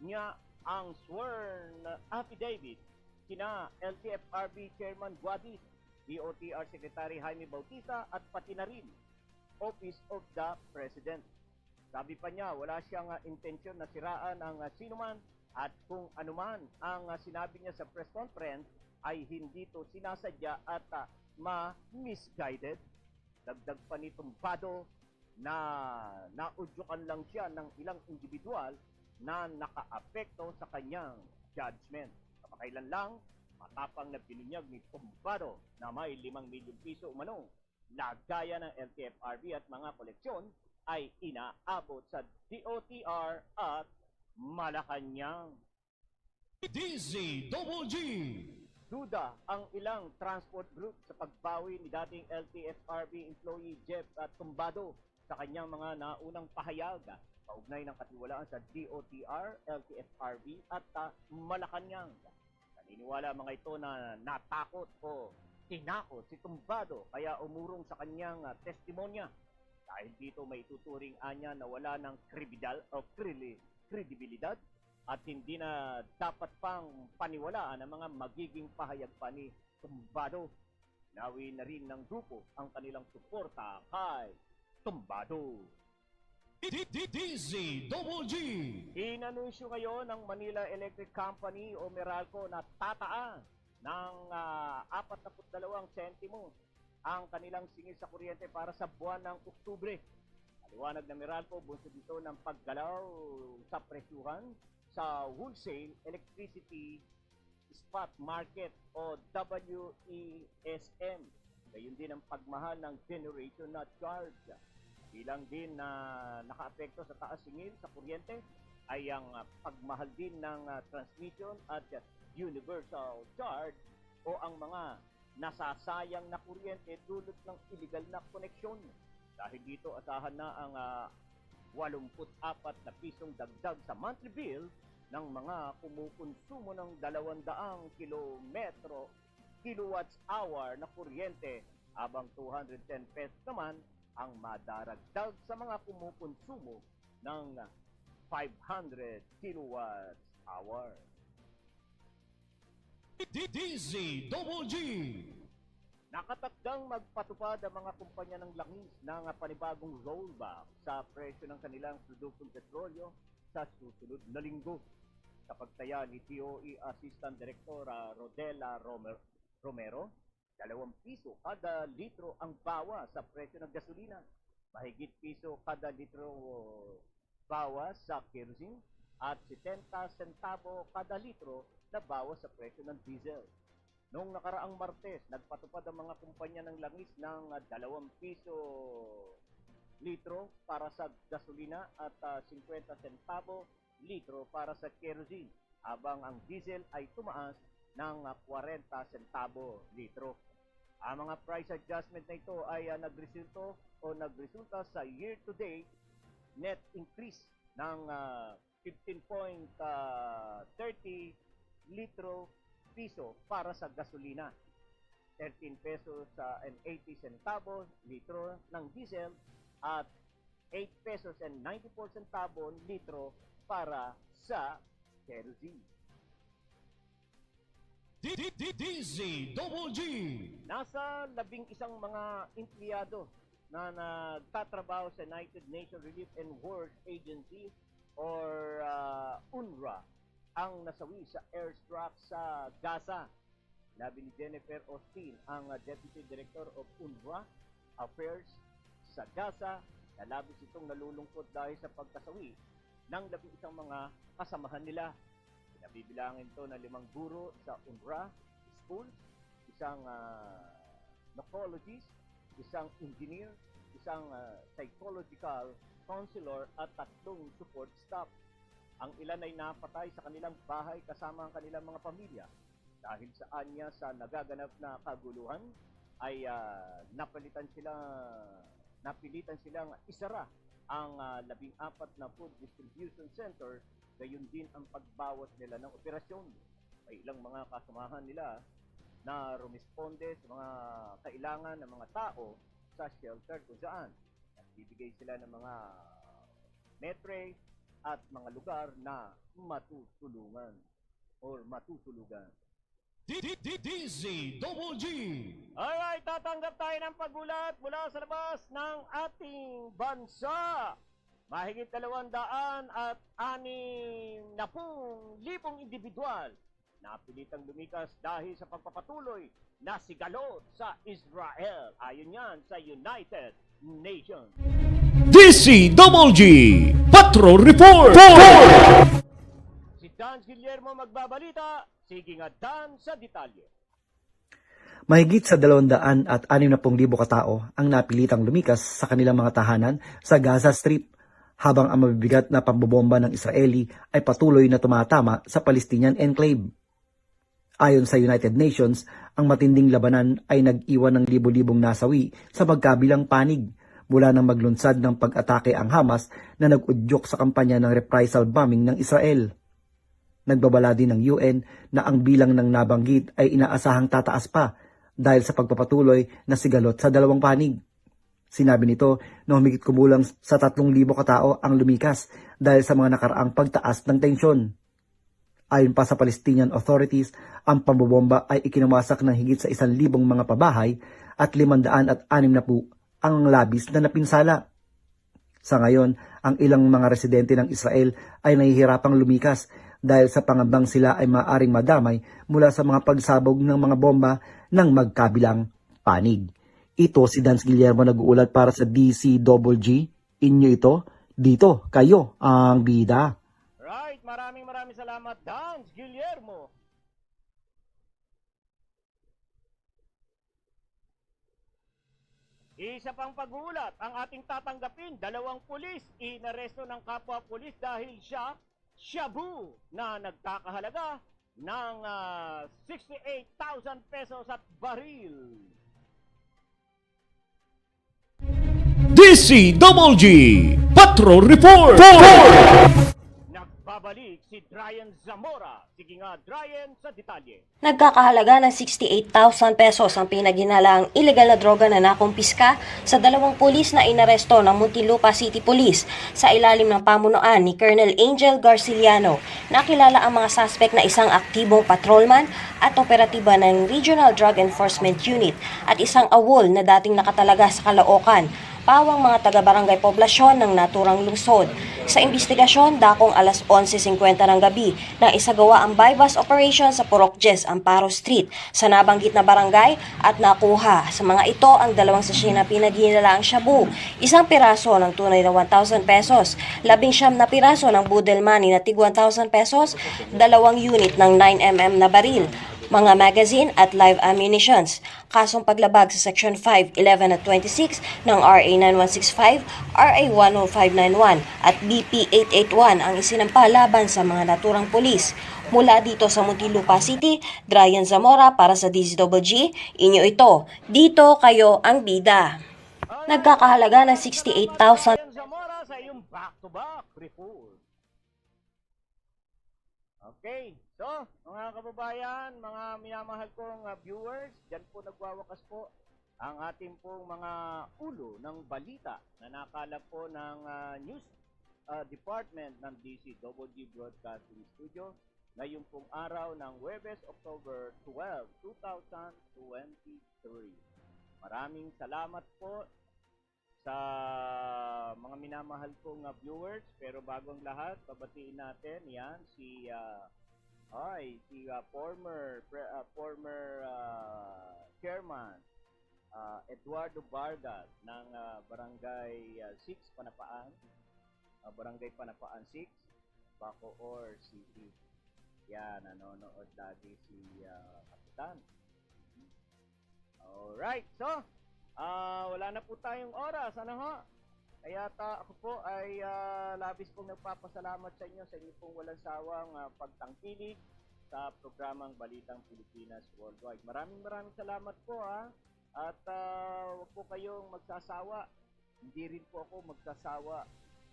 niya ang sworn affidavit kina LTFRB Chairman Guadis, DOTR Secretary Jaime Bautista at pati na rin Office of the President. Sabi pa niya, wala siyang intensyon na siraan ang sinuman at kung anuman ang sinabi niya sa press conference ay hindi to sinasadya at ma-misguided. Dagdag pa ni Tumbado na naudyukan lang siya ng ilang individual na nakaapekto sa kanyang judgment. Kapakailan lang, matapang na binunyag ni Tumbado na may 5 milyong piso umano na gaya ng LTFRB at mga koleksyon ay inaabot sa DOTR at Malacanang. DZWG. Duda ang ilang transport group sa pagbawi ni dating LTFRB employee Jeff Tumbado sa kanyang mga naunang pahayag kaugnay ng katiwalaan sa DOTR, LTFRB at Malacanang. Naniniwala mga ito na natakot o tinakot si Tumbado kaya umurong sa kanyang testimonya. Dahil dito may tuturing anya na wala ng kredibilidad at hindi na dapat pang paniwalaan ang mga magiging pahayag pa ni Tumbado. Nawi na rin ng grupo ang kanilang suporta kay Tumbado. DZWG. Inanunsyo ngayon ng Manila Electric Company o Meralco na tataan ng 42 sentimo ang kanilang singil sa kuryente para sa buwan ng Oktubre. Aliwanag na Meralco, bunso dito ng paggalaw sa presyuhan sa Wholesale Electricity Spot Market o WESM. Gayon din ang pagmahal ng generation na charge. Bilang din na nakaapekto sa taas singil sa kuryente ay ang pagmahal din ng transmission at universal charge o ang mga nasasayang na kuryente dulot ng illegal na koneksyon. Dahil dito asahan na ang 84 na pisong dagdag sa monthly bill ng mga kumukonsumo ng 200 kilowatts hour na kuryente habang 210 pesos naman ang madaragdag sa mga kumukonsumo ng 500 kilowatts hour. DZWG. Nakatakdang magpatupad ang mga kumpanya ng langis ng panibagong rollback sa presyo ng kanilang produktong petrolyo sa susunod na linggo. Sa pagtaya ni DOE Assistant Director Rodela Romero, 2 piso kada litro ang bawa sa presyo ng gasolina. Mahigit piso kada litro bawas sa kerosene at 70 sentavo kada litro na bawas sa presyo ng diesel. Noong nakaraang Martes, nagpatupad ang mga kumpanya ng langis ng 2 piso litro para sa gasolina at 50 centavo litro para sa kerosene, habang ang diesel ay tumaas ng 40 centavo litro. Ang mga price adjustment na ito ay nagresulta sa year-to-date net increase ng 15.30 piso para sa gasolina, 13 pesos and 80 centavos litro ng diesel at 8 pesos and 94 centavos litro para sa kerosene. DZGG. Nasa 11 mga empleyado na nagtatrabaho sa United Nations Relief and World Agency or UNRWA ang nasawi sa airstrike sa Gaza. Labi ni Jennifer Austin, ang Deputy Director of UNRWA Affairs sa Gaza, na labis itong nalulungkot dahil sa pagkasawi ng 11 mga kasamahan nila. Nabibilangin ito na 5 guro sa UNRWA school, isang neurologist, isang engineer, isang psychological counselor at 3 support staff. Ang ilan ay napatay sa kanilang bahay kasama ang kanilang mga pamilya. Dahil sa anya sa nagaganap na kaguluhan ay napilitan silang isara ang 14 na food distribution center, gayon din ang pagbawas nila ng operasyon. May ilang mga kasamahan nila na rumisponde sa mga kailangan ng mga tao sa shelter kung saan nagbibigay sila ng mga metre at mga lugar na matutulungan or matutulugan. DZGG. Alright, tatanggap tayo ng pagulat mula sa labas ng ating bansa. Mahigit 260,000 individual napilitang lumikas dahil sa pagpapatuloy na sigalot sa Israel. Ayon yan sa United Nations. DCWG Patrol Report. Si Dan Guillermo magbabalita. Sige nga, Dan, sa detalye. Mahigit sa 260,000 katao ang napilitang lumikas sa kanilang mga tahanan sa Gaza Strip, habang ang mabibigat na pambobomba ng Israeli ay patuloy na tumatama sa Palestinian Enclave. Ayon sa United Nations, ang matinding labanan ay nag-iwan ng libo-libong nasawi sa magkabilang panig mula nang maglunsad ng pag-atake ang Hamas na nag-udyok sa kampanya ng reprisal bombing ng Israel. Nagbabala din ng UN na ang bilang ng nabanggit ay inaasahang tataas pa dahil sa pagpapatuloy na sigalot sa dalawang panig. Sinabi nito na humigit kumulang sa 3,000 katao ang lumikas dahil sa mga nakaraang pagtaas ng tensyon. Ayon pa sa Palestinian authorities, ang pambobomba ay ikinawasak ng higit sa 1,000 mga pabahay at 560 ang labis na napinsala. Sa ngayon, ang ilang mga residente ng Israel ay nahihirapang lumikas dahil sa pangambang sila ay maaaring madamay mula sa mga pagsabog ng mga bomba ng magkabilang panig. Ito si Dance Guillermo nag-uulat para sa DCWG. Inyo ito, dito kayo ang bida. Right, maraming salamat, Dan Guillermo. Isa pang pagulat ang ating tatanggapin. 2 pulis inaresto ng kapwa pulis dahil shabu na nagkakahalaga ng 68,000 pesos at baril. DCWG Patrol Report. Nagbabalik si Dryan Zamora. Sige nga, Dryan, sa detalye. Nagkakahalaga ng 68,000 pesos ang pinaghinalaang ilegal na droga na nakumpiska sa 2 pulis na inaresto ng Muntinlupa City Police sa ilalim ng pamunuan ni Colonel Angel Garciliano. Nakilala ang mga suspect na isang aktibong patrolman at operatiba ng Regional Drug Enforcement Unit at isang awol na dating nakatalaga sa Caloocan, pawang mga taga-barangay poblasyon ng naturang lungsod. Sa investigasyon, dakong alas 11:50 ng gabi nang isagawa ang bypass operation sa Purok Jes, Amparo Street sa nabanggit na barangay at nakuha sa mga ito ang 2 sachet na pinaghinalaang shabu, 1 piraso ng tunay na 1,000 pesos, 19 na piraso ng budel money na tig 1,000 pesos, 2 unit ng 9mm na baril, mga magazine at live ammunitions. Kasong paglabag sa Section 5, 11 at 26 ng RA 9165, RA 10591 at BP 881 ang isinampa laban sa mga naturang pulis. Mula dito sa Muntinlupa City, Dryan Zamora para sa DZWG, inyo ito. Dito kayo ang bida. Nagkakahalaga ng 68,000 Yan Zamora sa iyong back-to-back report. Okay, so mga kababayan, mga minamahal kong viewers, dyan po nagwawakas po ang ating pong mga ulo ng balita na nakalap po ng News Department ng DZWG Broadcasting Studio ngayong pong araw ng Huwebes, October 12, 2023. Maraming salamat po sa mga minamahal kong viewers, pero bago ang lahat, babatiin natin yan si former chairman Eduardo Vargas ng Barangay 6 Panapaan, Barangay Panapaan 6, Bacoor City. Yan, nanonood lagi si Kapitan. Alright, so wala na po tayong oras, Kaya ako po ay labis pong nagpapasalamat sa inyo pong walang sawang pagtangkilik sa programang Balitang Pilipinas Worldwide. Maraming salamat po at huwag po kayong magsasawa. Hindi rin po ako magsasawa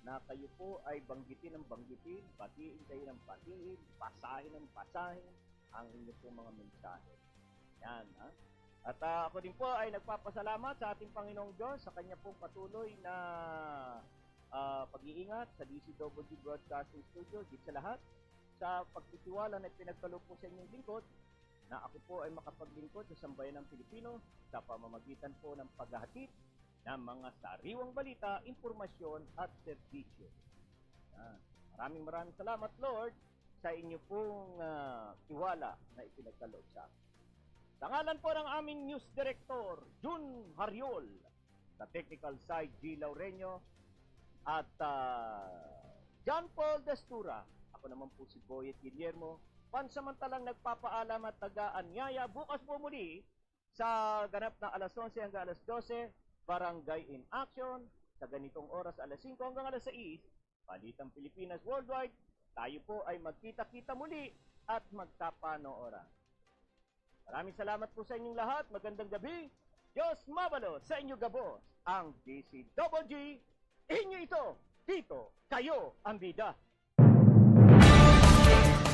na kayo po ay banggitin ng banggitin, batiin kayo ng batiin, pasahin ng pasahin ang inyong pong mga mensahe. Yan, At ako din po ay nagpapasalamat sa ating Panginoong Diyos sa kanya pong patuloy na pag-iingat sa DZWG Broadcasting Studio, sa lahat, sa pagtitiwala na pinagkaloob po sa inyong lingkod, na ako po ay makapaglingkod sa sambayan ng Pilipino sa pamamagitan po ng paghahatid ng mga sariwang balita, impormasyon at serbisyo. Maraming salamat, Lord, sa inyo pong tiwala na ipinagkaloob sa akin. Sa ngalan po ng aming News Director, Jun Hariol, sa technical side, G. Laureño, at John Paul Destura. Ako naman po si Boyet Guillermo, pansamantalang nagpapaalam at taga-anyaya. Bukas po muli sa ganap na alas 11 hanggang alas 12, Barangay in Action. Sa ganitong oras, alas 5 hanggang alas 6, Balitang Pilipinas Worldwide. Tayo po ay magkita-kita muli at magtapanooran. Maraming salamat po sa inyong lahat. Magandang gabi. Diyos mabalo sa inyo gabos. Ang DZWG, inyo ito. Dito, kayo ang bida.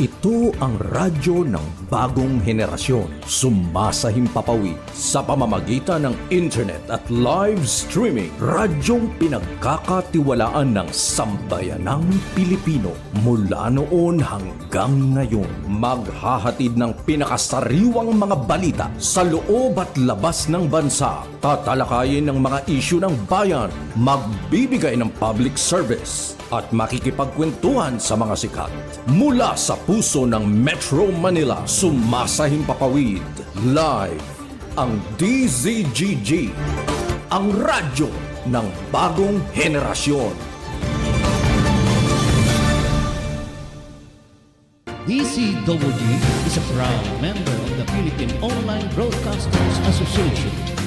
Ito ang radyo ng bagong henerasyon. Sumasahimpapawid sa pamamagitan ng internet at live streaming. Radyong pinagkakatiwalaan ng sambayanang Pilipino. Mula noon hanggang ngayon, maghahatid ng pinakasariwang mga balita sa loob at labas ng bansa. Tatalakayin ng mga isyu ng bayan. Magbibigay ng public service at makikipagkwentuhan sa mga sikat. Mula sa puso ng Metro Manila, sumasahimpapawid live ang DZGG, ang radyo ng bagong henerasyon. DZWG is a proud member of the Philippine Online Broadcasters Association.